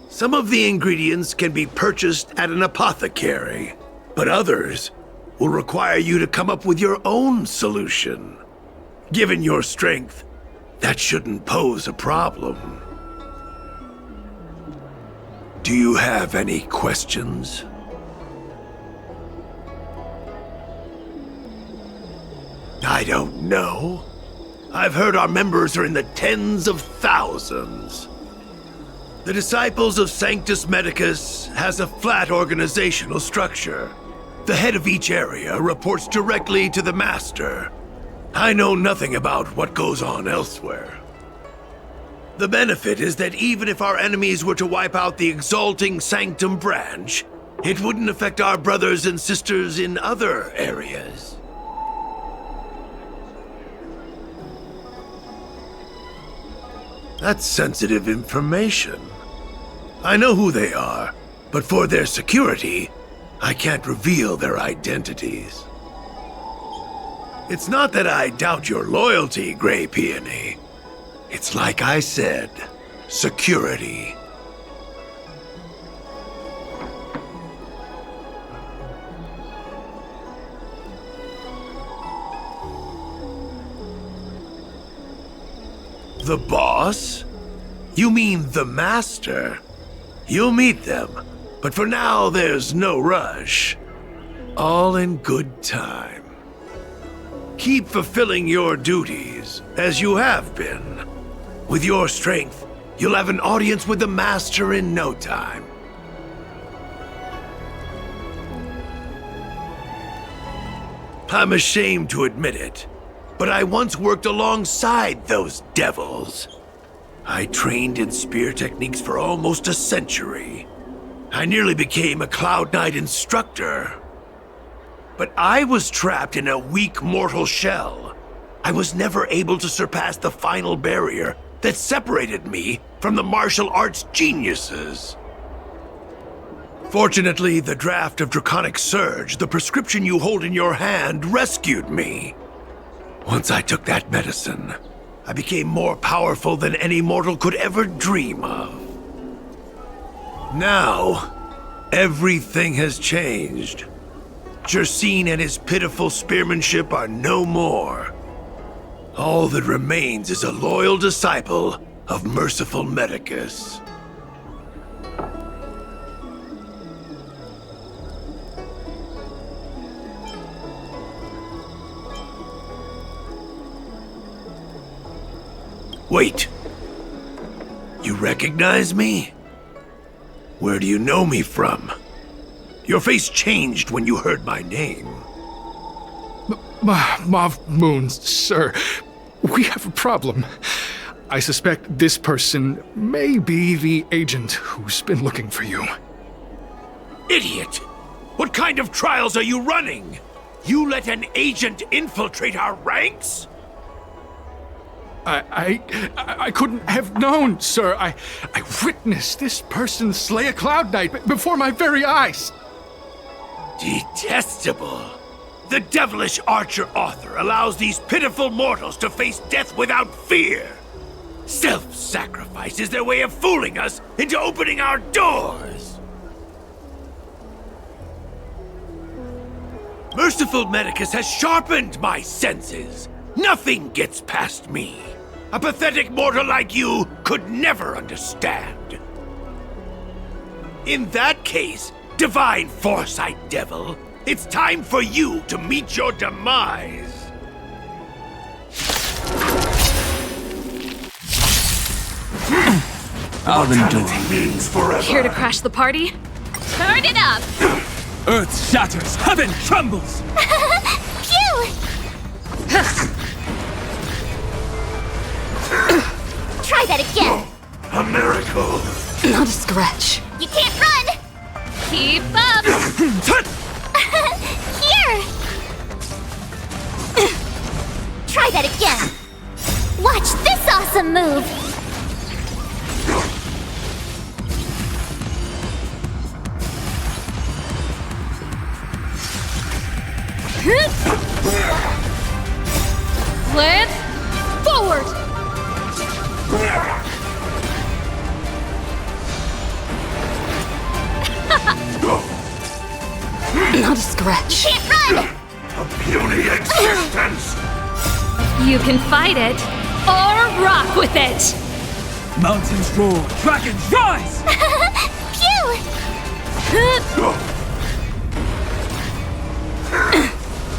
Some of the ingredients can be purchased at an apothecary, but others will require you to come up with your own solution. Given your strength, that shouldn't pose a problem. Do you have any questions? I don't know. I've heard our members are in the tens of thousands. The Disciples of Sanctus Medicus has a flat organizational structure. The head of each area reports directly to the Master. I know nothing about what goes on elsewhere. The benefit is that even if our enemies were to wipe out the Exalting Sanctum branch, it wouldn't affect our brothers and sisters in other areas. That's sensitive information. I know who they are, but for their security, I can't reveal their identities. It's not that I doubt your loyalty, Grey Peony. It's like I said, security. The boss? You mean the Master? You'll meet them, but for now there's no rush. All in good time. Keep fulfilling your duties, as you have been. With your strength, you'll have an audience with the Master in no time. I'm ashamed to admit it, but I once worked alongside those devils. I trained in spear techniques for almost a century. I nearly became a Cloud Knight instructor. But I was trapped in a weak mortal shell. I was never able to surpass the final barrier that separated me from the martial arts geniuses. Fortunately, the draft of Draconic Surge, the prescription you hold in your hand, rescued me. Once I took that medicine, I became more powerful than any mortal could ever dream of. Now, everything has changed. Jersine and his pitiful spearmanship are no more. All that remains is a loyal disciple of merciful Medicus. Wait. You recognize me? Where do you know me from? Your face changed when you heard my name. Mav Moons, sir. We have a problem. I suspect this person may be the agent who's been looking for you. Idiot! What kind of trials are you running? You let an agent infiltrate our ranks? I couldn't have known, sir. I witnessed this person slay a Cloud Knight before my very eyes. Detestable. The devilish archer author allows these pitiful mortals to face death without fear. Self-sacrifice is their way of fooling us into opening our doors. Merciful Medicus has sharpened my senses. Nothing gets past me. A pathetic mortal like you could never understand. In that case, Divine Foresight Devil, It's time for you to meet your demise! I'll endure. Means forever. Here to crash the party? Turn it up! Earth shatters, heaven trembles! Phew! Try that again! A miracle! Not a scratch. You can't run! Keep up! Here! Try that again! Watch this awesome move! Lance, forward! Not a scratch. Can't run! A puny existence! You can fight it, or rock with it! Mountains roar, dragons rise! Phew!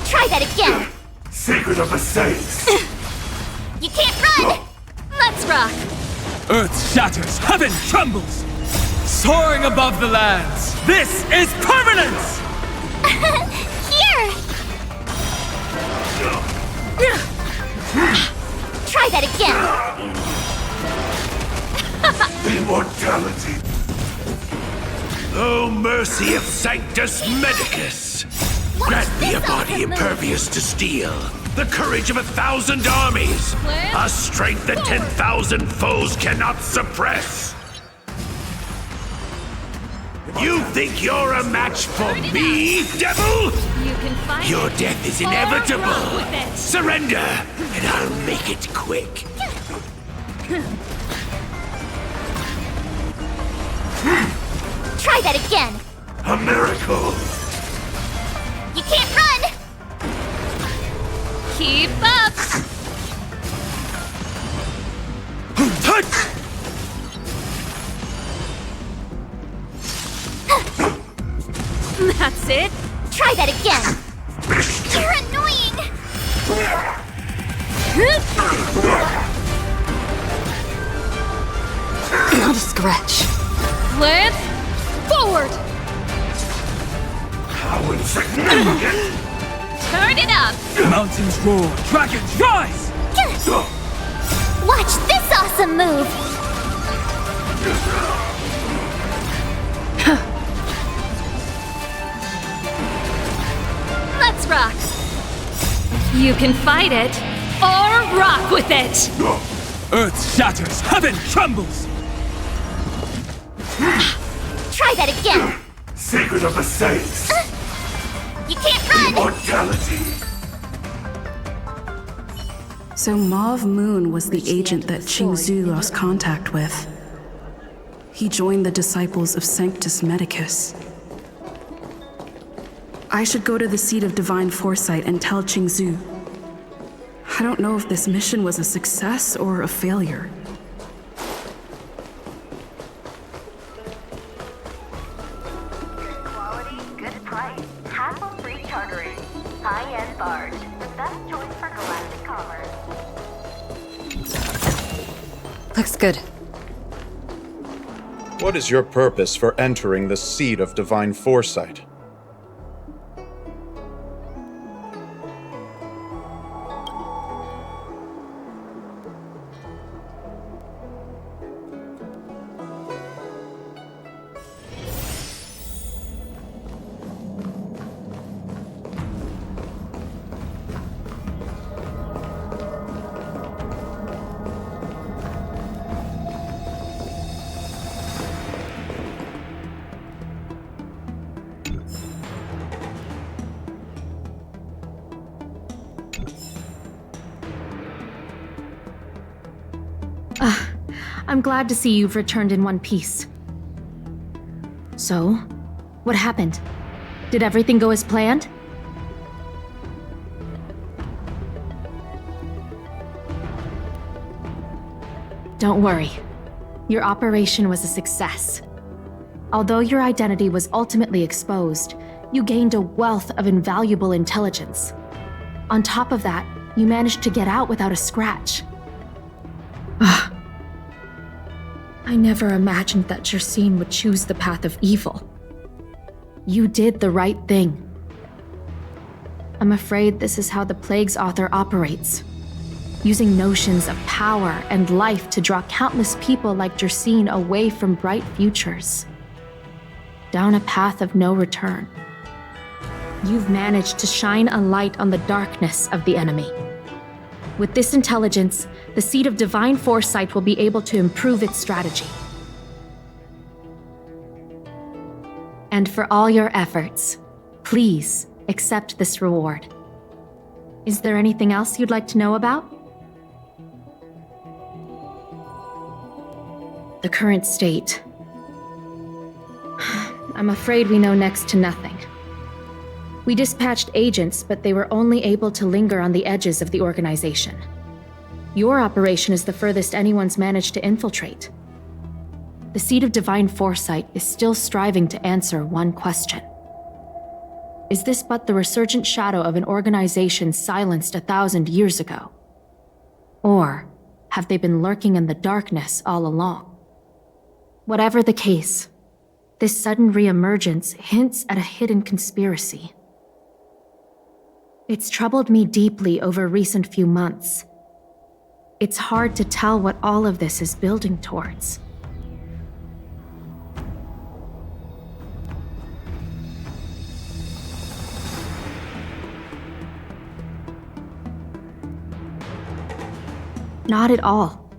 Try that again! Secret of the Saints! You can't run! Let's rock! Earth shatters, heaven trembles! Soaring above the lands, this is permanence! Here! Try that again! Immortality! Oh, mercy of Sanctus Medicus! Grant me a body impervious to steel, the courage of 1,000 armies, a strength that 10,000 foes cannot suppress! You think you're a match for me, devil? You can fight Your it, death is or inevitable! rock with it. Surrender, and I'll make it quick! Try that again! A miracle! You can't run! Keep up! That's it! Try that again! You're annoying! Not a scratch. Lance, forward! How insignificant! Turn it up! Mountains roar, dragons rise! Watch this awesome move! Let's rock! You can fight it, or rock with it! Earth shatters, heaven trembles! Try that again! Secret of the Saints! You can't run! Immortality! So Mauve Moon was the agent that Xianzhou lost contact with. He joined the disciples of Sanctus Medicus. I should go to the seat of divine foresight and tell Xianzhou. I don't know if this mission was a success or a failure. Good quality, good price. Hassle-free chartering. High-end barge. The best choice for galactic commerce. Looks good. What is your purpose for entering the seat of divine foresight? I'm glad to see you've returned in one piece. So, what happened? Did everything go as planned? Don't worry. Your operation was a success. Although your identity was ultimately exposed, You gained a wealth of invaluable intelligence. On top of that, you managed to get out without a scratch. I never imagined that Jersine would choose the path of evil. You did the right thing. I'm afraid this is how the Plague's author operates, using notions of power and life to draw countless people like Jersine away from bright futures, down a path of no return. You've managed to shine a light on the darkness of the enemy. With this intelligence, the Seed of Divine Foresight will be able to improve its strategy. And for all your efforts, please accept this reward. Is there anything else you'd like to know about? The current state. I'm afraid we know next to nothing. We dispatched agents, but they were only able to linger on the edges of the organization. Your operation is the furthest anyone's managed to infiltrate. The Seed of Divine Foresight is still striving to answer one question. Is this but the resurgent shadow of an organization silenced 1,000 years ago? Or have they been lurking in the darkness all along? Whatever the case, this sudden reemergence hints at a hidden conspiracy. It's troubled me deeply over recent few months. It's hard to tell what all of this is building towards. Not at all.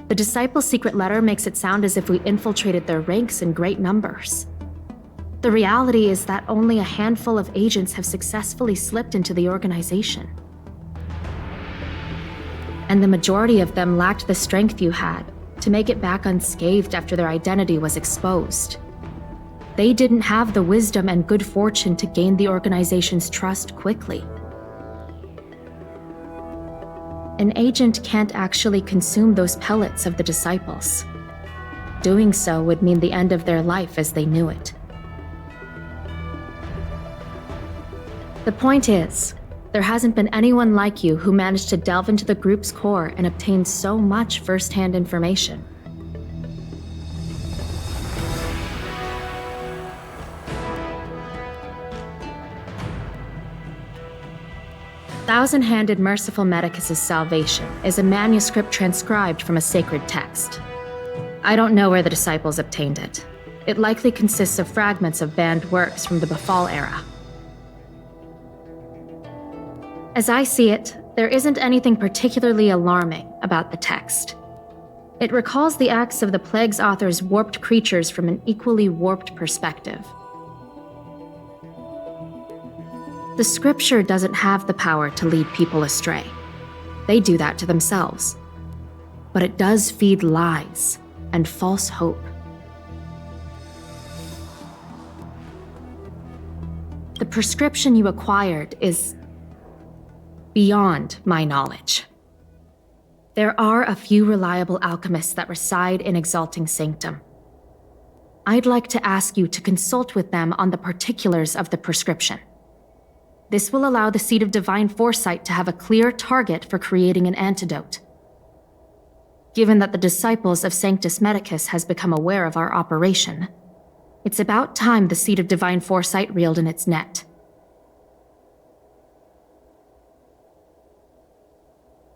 The Disciples' secret letter makes it sound as if we infiltrated their ranks in great numbers. The reality is that only a handful of agents have successfully slipped into the organization. And the majority of them lacked the strength you had to make it back unscathed after their identity was exposed. They didn't have the wisdom and good fortune to gain the organization's trust quickly. An agent can't actually consume those pellets of the Disciples. Doing so would mean the end of their life as they knew it. The point is, there hasn't been anyone like you who managed to delve into the group's core and obtain so much first-hand information. Thousand-Handed Merciful Medicus's Salvation is a manuscript transcribed from a sacred text. I don't know where the Disciples obtained it. It likely consists of fragments of banned works from the Befall era. As I see it, there isn't anything particularly alarming about the text. It recalls the acts of the Plague's author's warped creatures from an equally warped perspective. The scripture doesn't have the power to lead people astray. They do that to themselves. But it does feed lies and false hope. The prescription you acquired is beyond my knowledge. There are a few reliable alchemists that reside in Exalting Sanctum. I'd like to ask you to consult with them on the particulars of the prescription. This will allow the Seed of Divine Foresight to have a clear target for creating an antidote. Given that the Disciples of Sanctus Medicus has become aware of our operation, it's about time the Seed of Divine Foresight reeled in its net.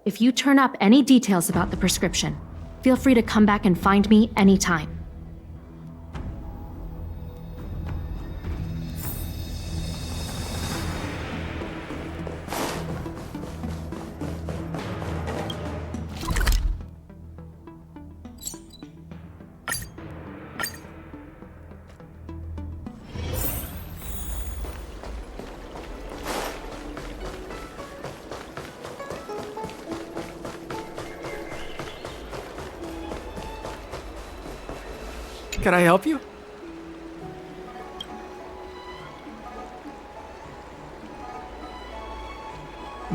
If you turn up any details about the prescription, feel free to come back and find me anytime. Can I help you?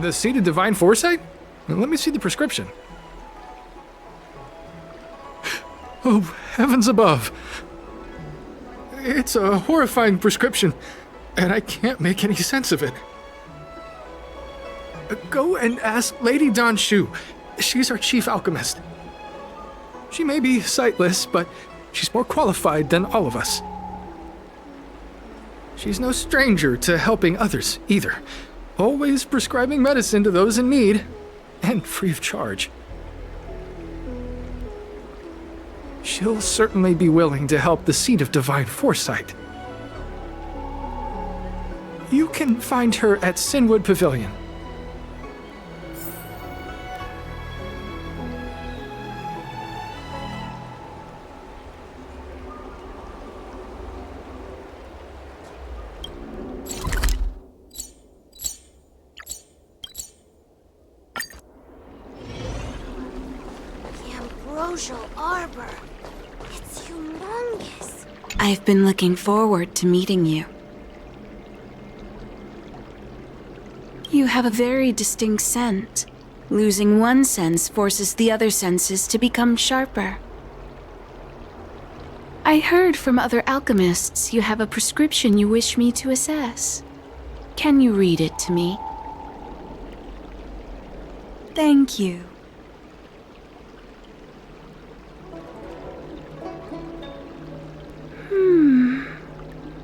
The Seed of Divine Foresight? Let me see the prescription. Oh, heavens above. It's a horrifying prescription. and I can't make any sense of it. Go and ask Lady Dan Shu. She's our chief alchemist. She may be sightless, but she's more qualified than all of us. She's no stranger to helping others, either. Always prescribing medicine to those in need, and free of charge. She'll certainly be willing to help the Seat of Divine Foresight. You can find her at Sinwood Pavilion. Ambrosial Arbor. It's humongous. I've been looking forward to meeting you. You have a very distinct scent. Losing one sense forces the other senses to become sharper. I heard from other alchemists you have a prescription you wish me to assess. Can you read it to me? Thank you.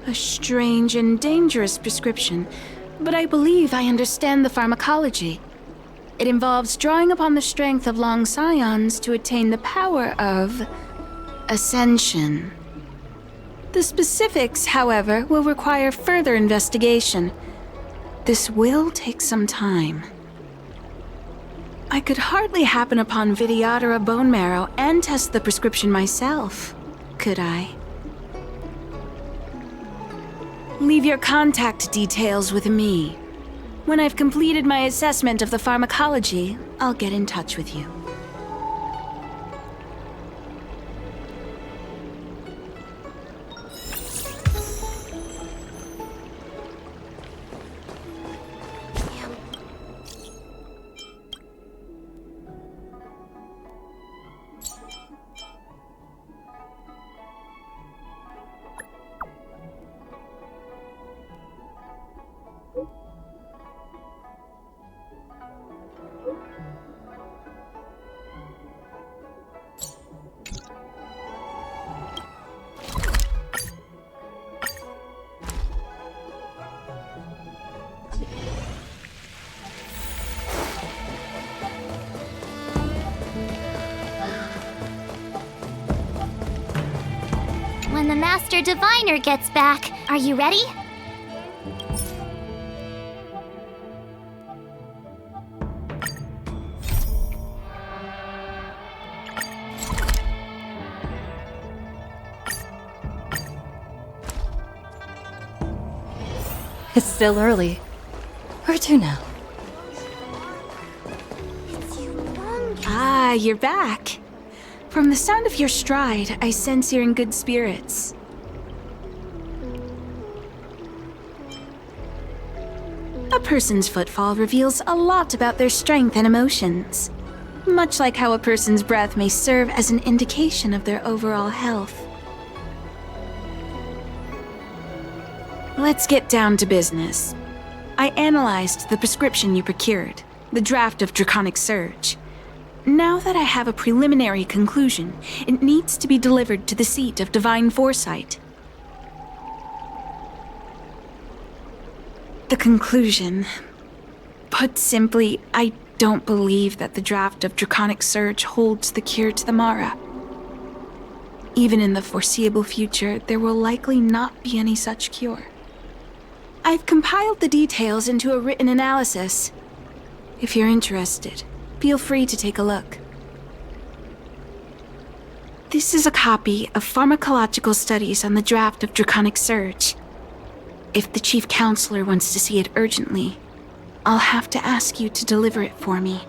A strange and dangerous prescription, but I believe I understand the pharmacology. It involves drawing upon the strength of long scions to attain the power of ascension. The specifics, however, will require further investigation. This will take some time. I could hardly happen upon Vidyadhara bone marrow and test the prescription myself, could I? Leave your contact details with me. When I've completed my assessment of the pharmacology, I'll get in touch with you. When the Master Diviner gets back, are you ready? It's still early. Where to now? Ah, you're back. From the sound of your stride, I sense you're in good spirits. A person's footfall reveals a lot about their strength and emotions, much like how a person's breath may serve as an indication of their overall health. Let's get down to business. I analyzed the prescription you procured, the draft of Draconic Surge. Now that I have a preliminary conclusion, it needs to be delivered to the Seat of Divine Foresight. The conclusion. Put simply, I don't believe that the draft of Draconic Surge holds the cure to the Mara. Even in the foreseeable future, there will likely not be any such cure. I've compiled the details into a written analysis. If you're interested, feel free to take a look. This is a copy of pharmacological studies on the draft of Draconic Surge. If the Chief Counselor wants to see it urgently, I'll have to ask you to deliver it for me.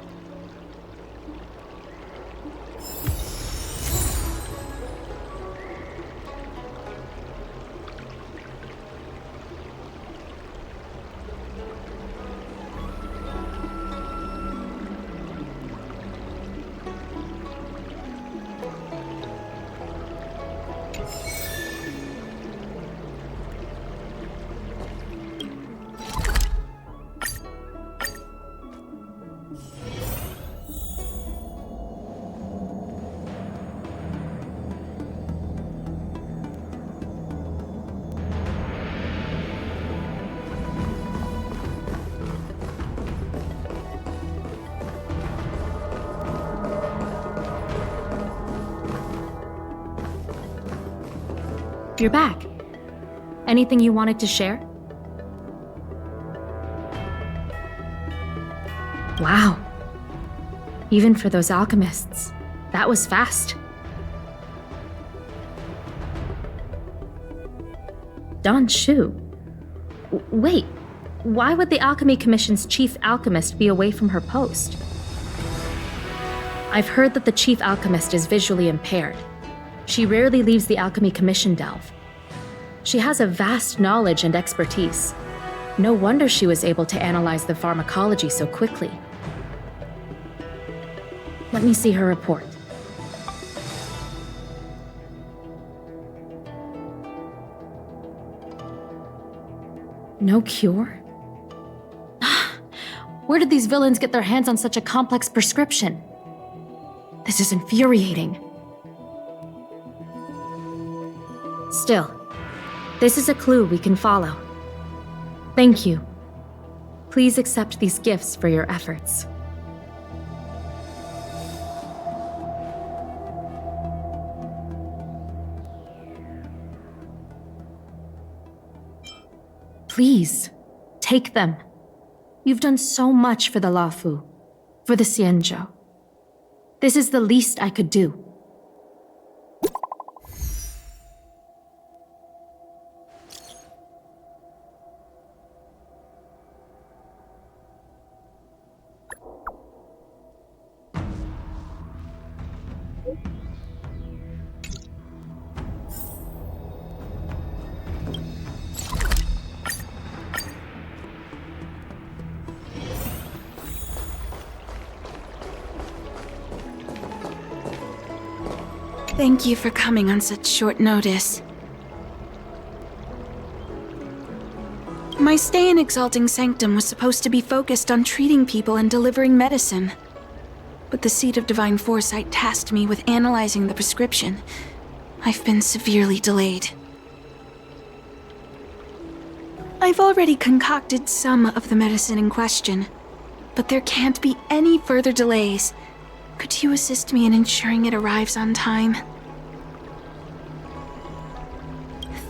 you're back. Anything you wanted to share? Wow. Even for those alchemists, that was fast. Don Shu. Wait, why would the Alchemy Commission's chief alchemist be away from her post? I've heard that the chief alchemist is visually impaired. She rarely leaves the Alchemy Commission delve. She has a vast knowledge and expertise. No wonder she was able to analyze the pharmacology so quickly. Let me see her report. No cure? Where did these villains get their hands on such a complex prescription? This is infuriating. Still, this is a clue we can follow. Thank you. Please accept these gifts for your efforts. Please, take them. You've done so much for the Luofu, for the Xianzhou. This is the least I could do. Thank you for coming on such short notice. My stay in Exalting Sanctum was supposed to be focused on treating people and delivering medicine. But the Seed of Divine Foresight tasked me with analyzing the prescription. I've been severely delayed. I've already concocted some of the medicine in question, but there can't be any further delays. Could you assist me in ensuring it arrives on time?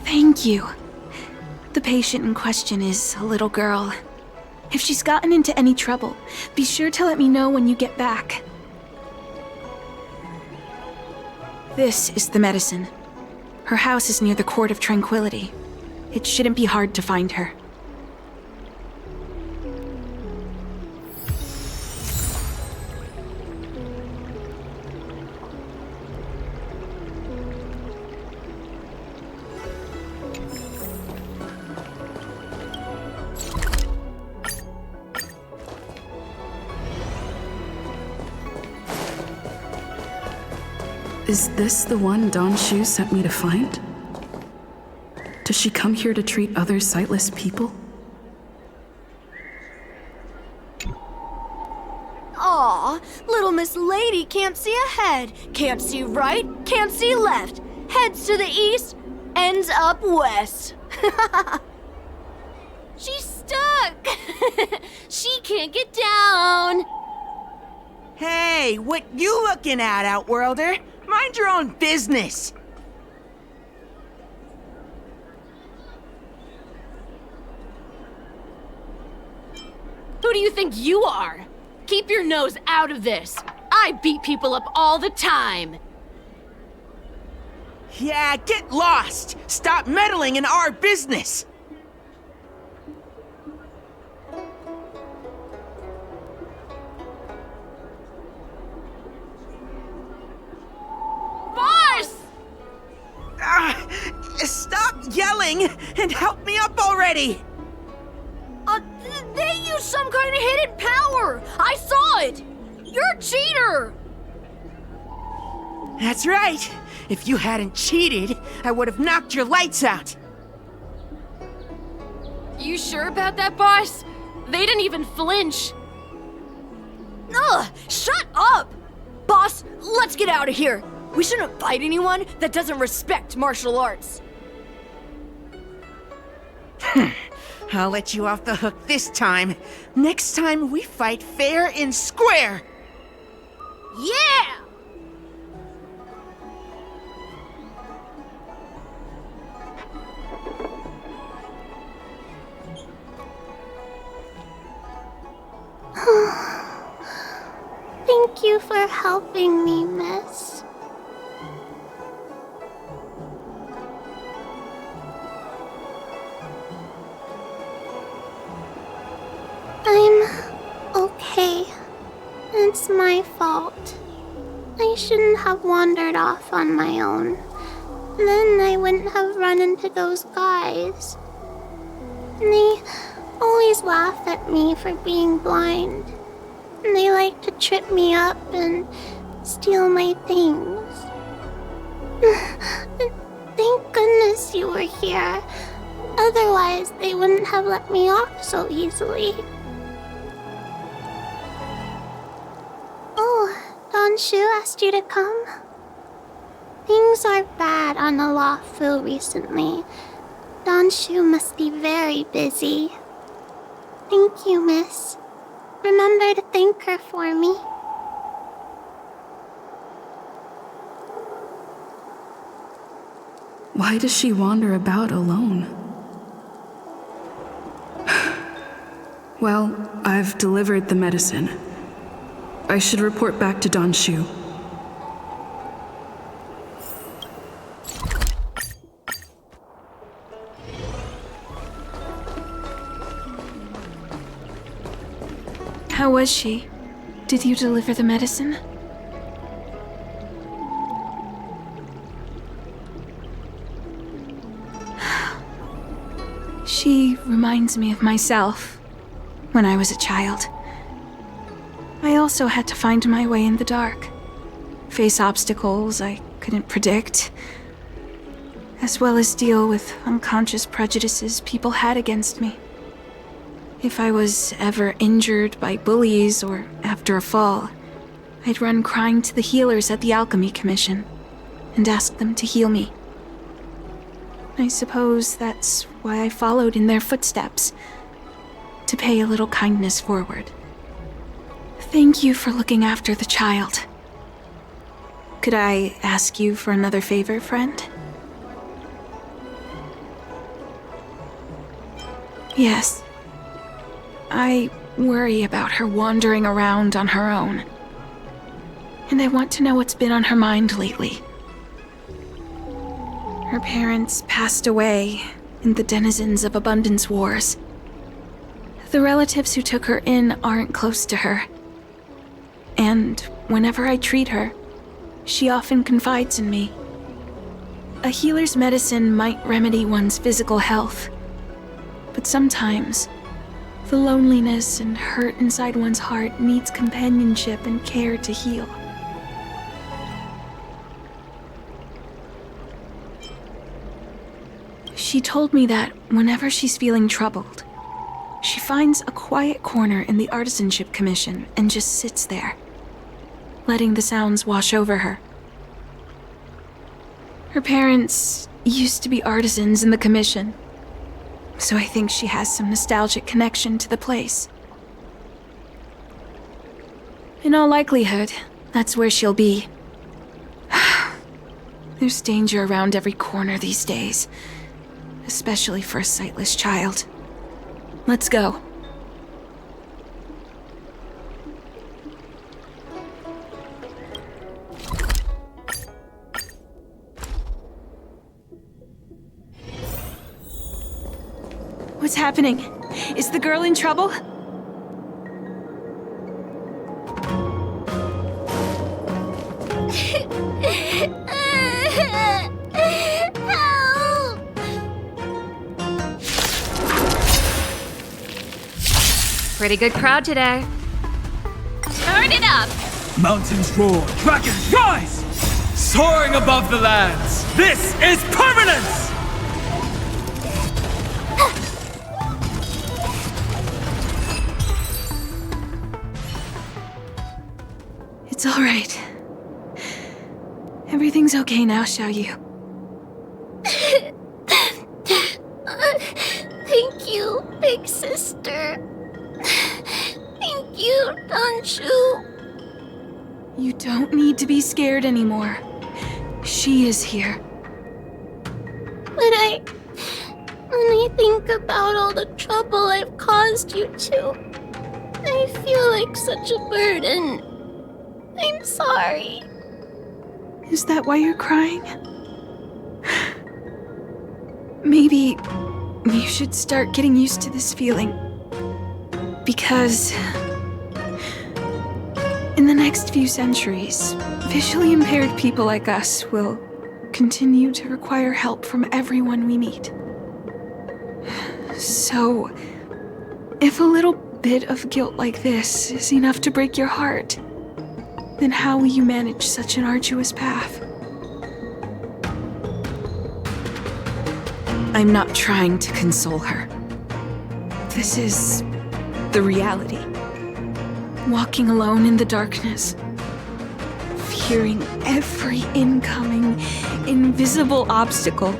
Thank you. The patient in question is a little girl. If she's gotten into any trouble, be sure to let me know when you get back. This is the medicine. Her house is near the Court of Tranquility. It shouldn't be hard to find her. Is this the one Don Shu sent me to find? Does she come here to treat other sightless people? Aw, little Miss Lady can't see ahead, can't see right, can't see left. Heads to the east, ends up west. She's stuck! She can't get down! Hey, what you looking at, Outworlder? Mind your own business! Who do you think you are? Keep your nose out of this. I beat people up all the time. Yeah, get lost! Stop meddling in our business! Boss! Stop yelling and help me up already! They used some kind of hidden power! I saw it! You're a cheater! That's right! If you hadn't cheated, I would have knocked your lights out! You sure about that, boss? They didn't even flinch. Ugh! Shut up! Boss, let's get out of here! We shouldn't fight anyone that doesn't respect martial arts. I'll let you off the hook this time. Next time we fight fair and square! Yeah! helping me, miss. I'm okay. It's my fault. I shouldn't have wandered off on my own. Then I wouldn't have run into those guys. They always laugh at me for being blind. And they like to trip me up and steal my things. Thank goodness you were here. Otherwise, they wouldn't have let me off so easily. Oh, Don Shu asked you to come? Things are bad on the Luofu recently. Don Shu must be very busy. Thank you, miss. Remember to thank her for me. Why does she wander about alone? Well, I've delivered the medicine. I should report back to Don Shu. How was she? Did you deliver the medicine? She reminds me of myself when I was a child. I also had to find my way in the dark, face obstacles I couldn't predict, as well as deal with unconscious prejudices people had against me. If I was ever injured by bullies or after a fall, I'd run crying to the healers at the Alchemy Commission and ask them to heal me. I suppose that's why I followed in their footsteps, to pay a little kindness forward. Thank you for looking after the child. Could I ask you for another favor, friend? Yes. I worry about her wandering around on her own. And I want to know what's been on her mind lately. Her parents passed away in the denizens of Abundance Wars. The relatives who took her in aren't close to her. And whenever I treat her, she often confides in me. A healer's medicine might remedy one's physical health, but sometimes the loneliness and hurt inside one's heart needs companionship and care to heal. She told me that whenever she's feeling troubled, she finds a quiet corner in the Artisanship Commission and just sits there, letting the sounds wash over her. Her parents used to be artisans in the commission, so I think she has some nostalgic connection to the place. In all likelihood, that's where she'll be. There's danger around every corner these days, especially for a sightless child. Let's go. What's happening? Is the girl in trouble? Help! Pretty good crowd today. Turn it up! Mountains roar, dragons rise! Soaring above the lands, this is permanence! It's all right. Everything's okay now, Xiaoyu. Thank you, big sister. Thank you, Don Shu. You don't need to be scared anymore. She is here. When I think about all the trouble I've caused you two, I feel like such a burden. I'm sorry. Is that why you're crying? Maybe you should start getting used to this feeling. Because in the next few centuries, visually impaired people like us will continue to require help from everyone we meet. So, if a little bit of guilt like this is enough to break your heart, then how will you manage such an arduous path? I'm not trying to console her. This is the reality. Walking alone in the darkness, fearing every incoming, invisible obstacle,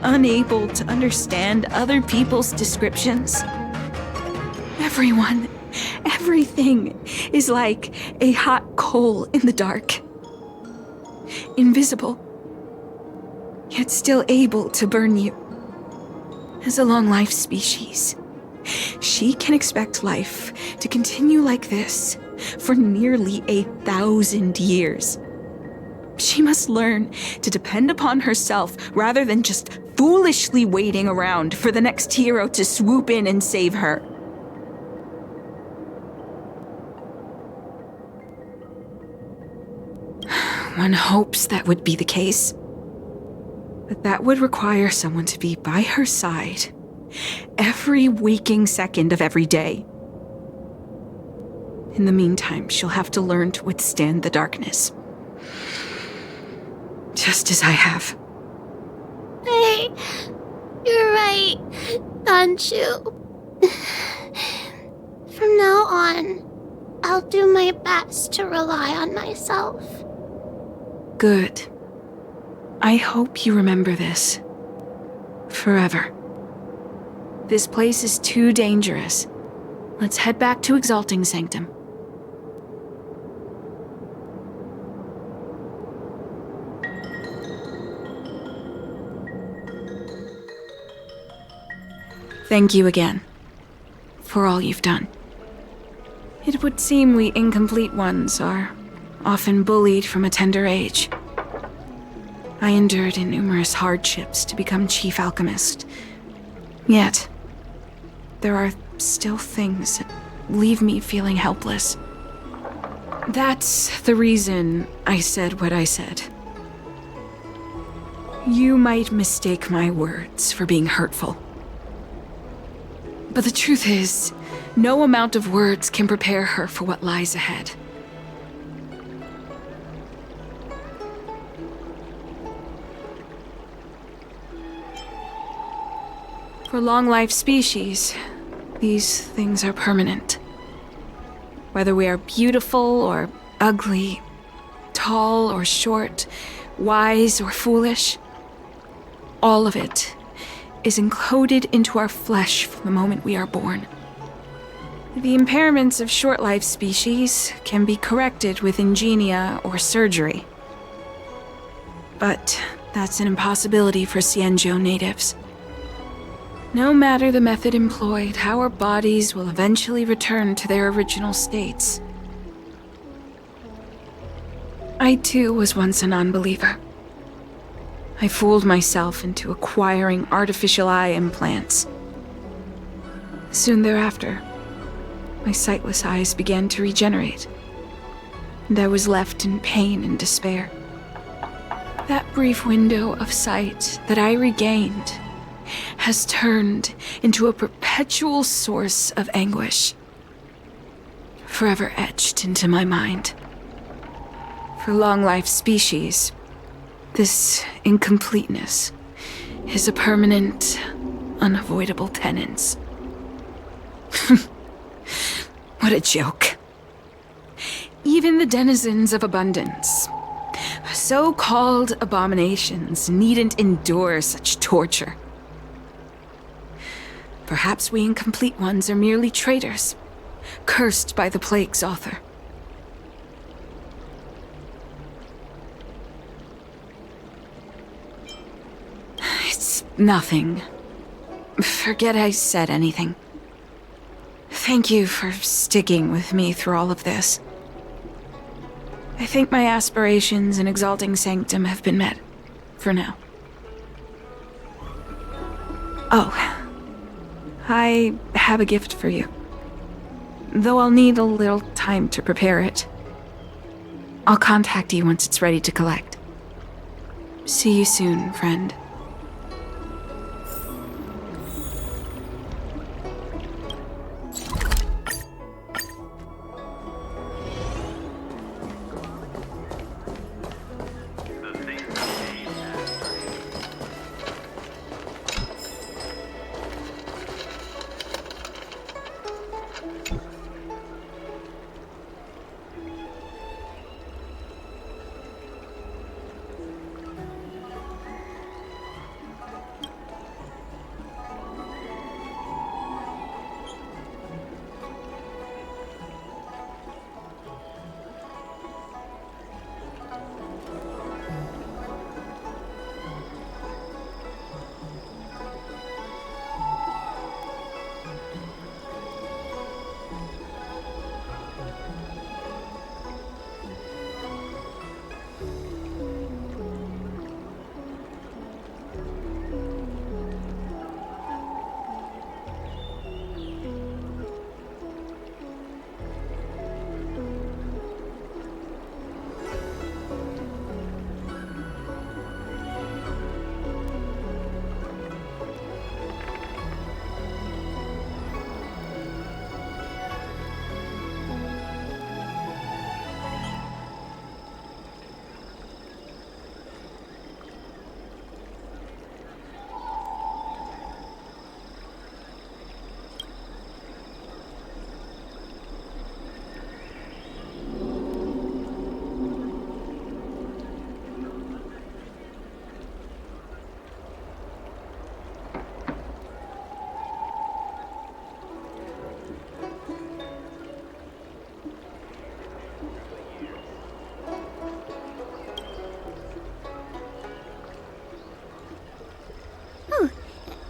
unable to understand other people's descriptions. Everyone, everything is like a hot coal in the dark. Invisible, yet still able to burn you. As a long-life species, she can expect life to continue like this for nearly 1,000 years. She must learn to depend upon herself rather than just foolishly waiting around for the next hero to swoop in and save her. One hopes that would be the case. But that would require someone to be by her side every waking second of every day. In the meantime, she'll have to learn to withstand the darkness. Just as I have. Hey, you're right, Xianzhou. From now on, I'll do my best to rely on myself. Good. I hope you remember this. Forever. This place is too dangerous. Let's head back to Exalting Sanctum. Thank you again for all you've done. It would seem we incomplete ones are often bullied from a tender age. I endured numerous hardships to become Chief Alchemist. Yet, there are still things that leave me feeling helpless. That's the reason I said what I said. You might mistake my words for being hurtful. But the truth is, no amount of words can prepare her for what lies ahead. For long-life species, these things are permanent. Whether we are beautiful or ugly, tall or short, wise or foolish, all of it is encoded into our flesh from the moment we are born. The impairments of short-life species can be corrected with ingenia or surgery. But that's an impossibility for Xianzhou natives. No matter the method employed, our bodies will eventually return to their original states. I too was once a non-believer. I fooled myself into acquiring artificial eye implants. Soon thereafter, my sightless eyes began to regenerate, and I was left in pain and despair. That brief window of sight that I regained has turned into a perpetual source of anguish, forever etched into my mind. For long-life species, this incompleteness is a permanent, unavoidable tenance. What a joke. Even the denizens of abundance, so-called abominations, needn't endure such torture. Perhaps we incomplete ones are merely traitors, cursed by the plague's author. It's nothing. Forget I said anything. Thank you for sticking with me through all of this. I think my aspirations in Exalting Sanctum have been met. For now. Oh. I have a gift for you. Though I'll need a little time to prepare it. I'll contact you once it's ready to collect. See you soon, friend.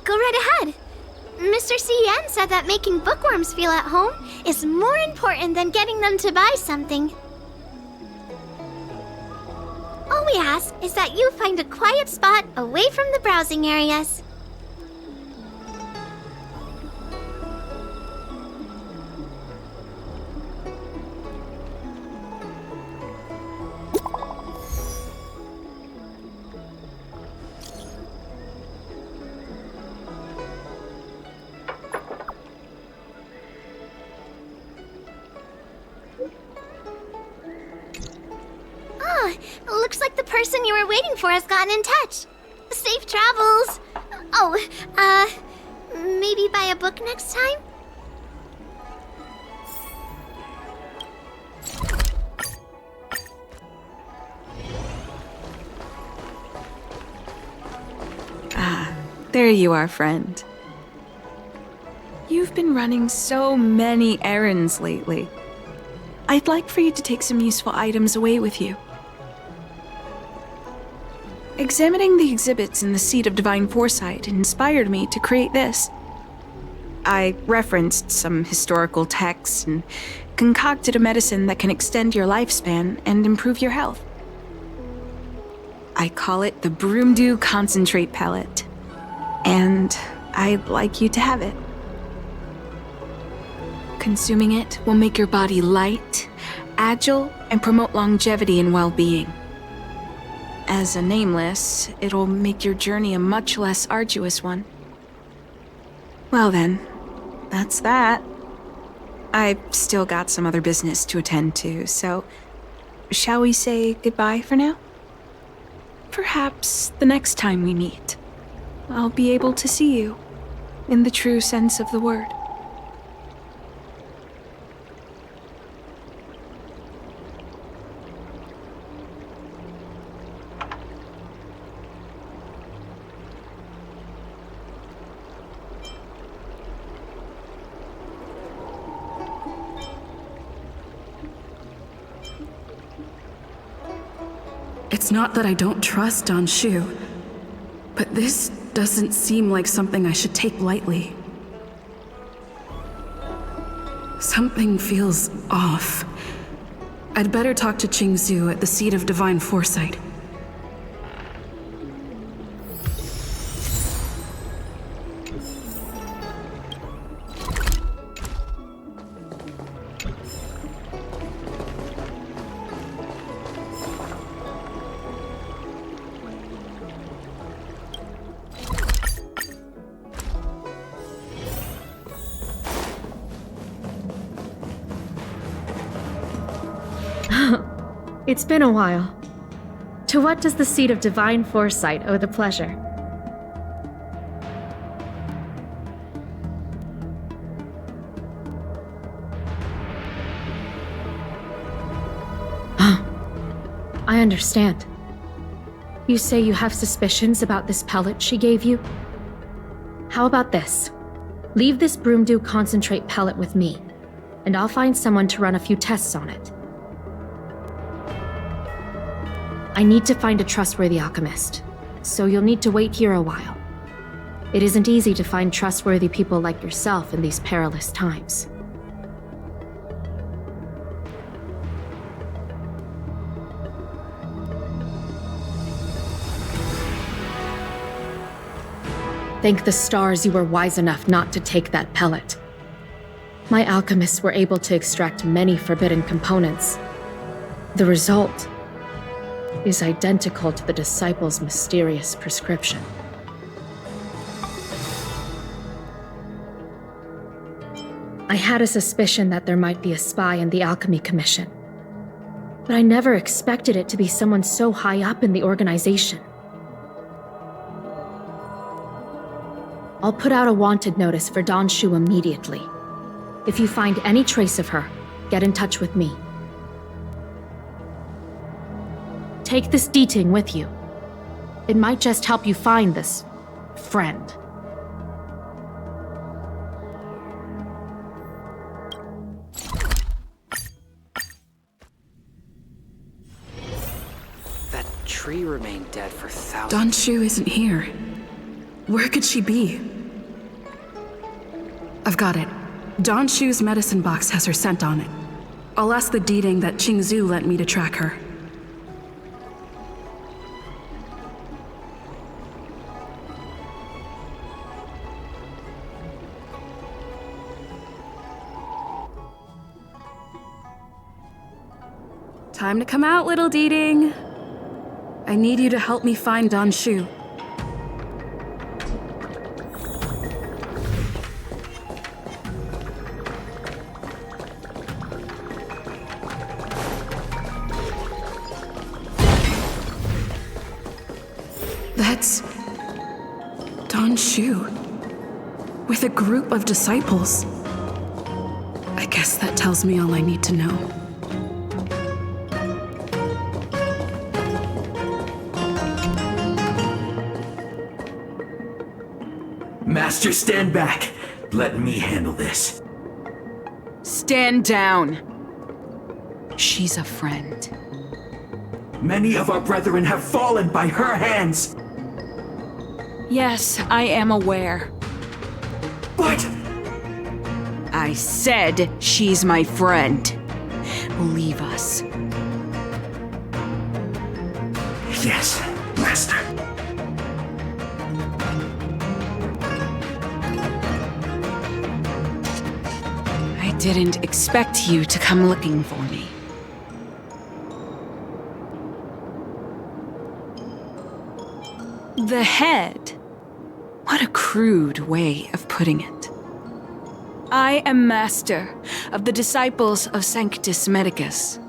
Go right ahead. Mr. CN said that making bookworms feel at home is more important than getting them to buy something. All we ask is that you find a quiet spot away from the browsing areas. Looks like the person you were waiting for has gotten in touch. Safe travels. Oh, maybe buy a book next time? Ah, there you are, friend. You've been running so many errands lately. I'd like for you to take some useful items away with you. Examining the exhibits in the Seat of Divine Foresight inspired me to create this. I referenced some historical texts and concocted a medicine that can extend your lifespan and improve your health. I call it the Broomdew Concentrate Pellet, and I'd like you to have it. Consuming it will make your body light, agile, and promote longevity and well-being. As a nameless, it'll make your journey a much less arduous one. Well then, that's that. I've still got some other business to attend to, so shall we say goodbye for now? Perhaps the next time we meet, I'll be able to see you, in the true sense of the word. It's not that I don't trust Xianzhou, but this doesn't seem like something I should take lightly. Something feels off. I'd better talk to Xianzhou at the Seat of Divine Foresight. It's been a while. To what does the Seat of Divine Foresight owe the pleasure? I understand. You say you have suspicions about this pellet she gave you? How about this? Leave this Broomdew concentrate pellet with me, and I'll find someone to run a few tests on it. I need to find a trustworthy alchemist, so you'll need to wait here a while. It isn't easy to find trustworthy people like yourself in these perilous times. Thank the stars you were wise enough not to take that pellet. My alchemists were able to extract many forbidden components. The result is identical to the disciple's mysterious prescription. I had a suspicion that there might be a spy in the Alchemy Commission, but I never expected it to be someone so high up in the organization. I'll put out a wanted notice for Xianzhou immediately. If you find any trace of her, get in touch with me. Take this D-Ting with you. It might just help you find this friend. That tree remained dead for thousands. Xianzhou isn't here. Where could she be? I've got it. Xianzhou's medicine box has her scent on it. I'll ask the D-Ting that Xianzhou lent me to track her. Time to come out, little D-Ting. I need you to help me find Xianzhou. That's Xianzhou with a group of disciples. I guess that tells me all I need to know. Master, stand back. Let me handle this. Stand down. She's a friend. Many of our brethren have fallen by her hands. Yes, I am aware. But I said she's my friend. Leave us. Yes, Master. I didn't expect you to come looking for me. The head. What a crude way of putting it. I am master of the disciples of Sanctus Medicus,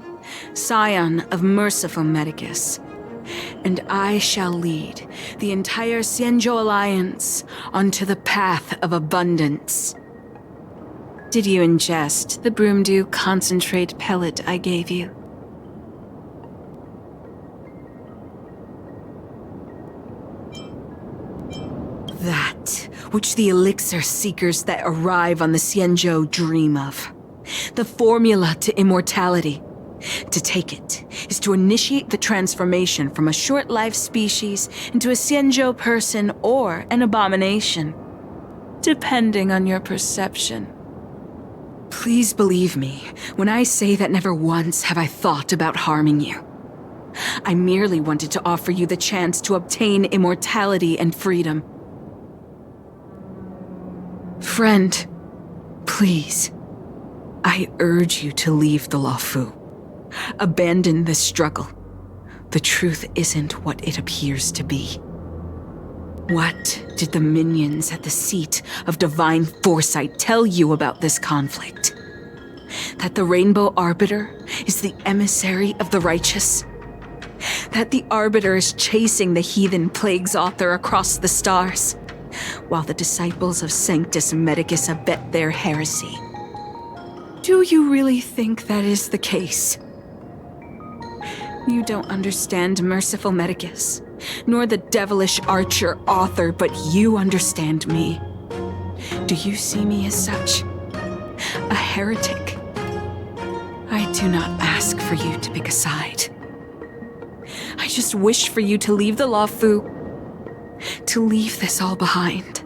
scion of Merciful Medicus, and I shall lead the entire Xianzhou Alliance onto the path of abundance. Did you ingest the Broomdew concentrate pellet I gave you? That which the elixir seekers that arrive on the Xianzhou dream of. The formula to immortality. To take it is to initiate the transformation from a short-lived species into a Xianzhou person or an abomination, depending on your perception. Please believe me when I say that never once have I thought about harming you. I merely wanted to offer you the chance to obtain immortality and freedom. Friend, please, I urge you to leave the Luofu. Abandon this struggle. The truth isn't what it appears to be. What did the minions at the seat of divine foresight tell you about this conflict? That the Rainbow Arbiter is the emissary of the righteous? That the Arbiter is chasing the heathen plague's author across the stars, while the disciples of Sanctus Medicus abet their heresy? Do you really think that is the case? You don't understand Merciful Medicus, nor the devilish archer author, but you understand me. Do you see me as such? A heretic? I do not ask for you to pick a side. I just wish for you to leave the Luofu, to leave this all behind.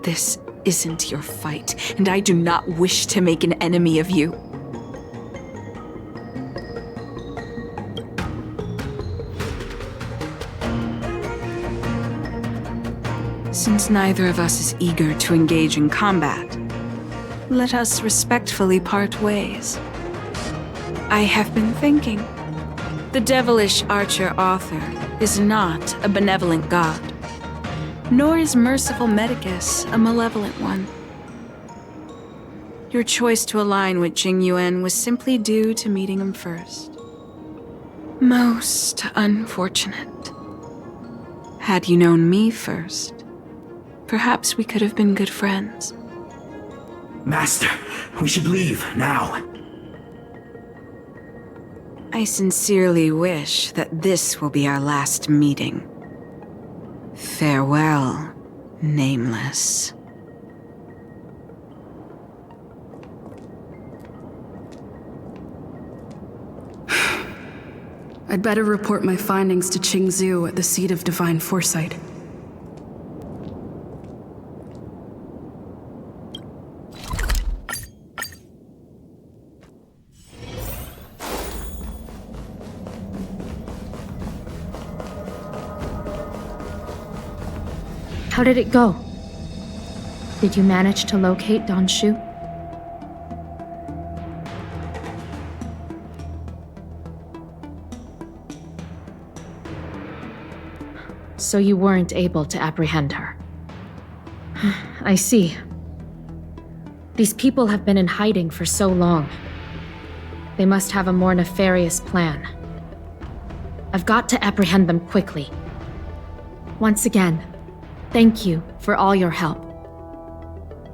This isn't your fight, and I do not wish to make an enemy of you. Since neither of us is eager to engage in combat, let us respectfully part ways. I have been thinking. The devilish archer author is not a benevolent god, nor is Merciful Medicus a malevolent one. Your choice to align with Jing Yuan was simply due to meeting him first. Most unfortunate. Had you known me first, perhaps we could have been good friends. Master, we should leave now. I sincerely wish that this will be our last meeting. Farewell, Nameless. I'd better report my findings to Xianzhou at the seat of divine foresight. How did it go? Did you manage to locate Don Shu? So you weren't able to apprehend her. I see. These people have been in hiding for so long. They must have a more nefarious plan. I've got to apprehend them quickly. Once again, thank you for all your help.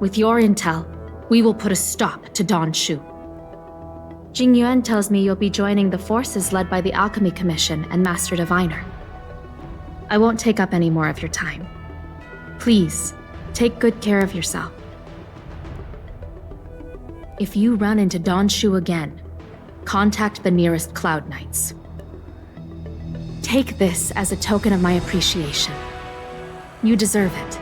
With your intel, we will put a stop to Don Shu. Jing Yuan tells me you'll be joining the forces led by the Alchemy Commission and Master Diviner. I won't take up any more of your time. Please, take good care of yourself. If you run into Don Shu again, contact the nearest Cloud Knights. Take this as a token of my appreciation. You deserve it.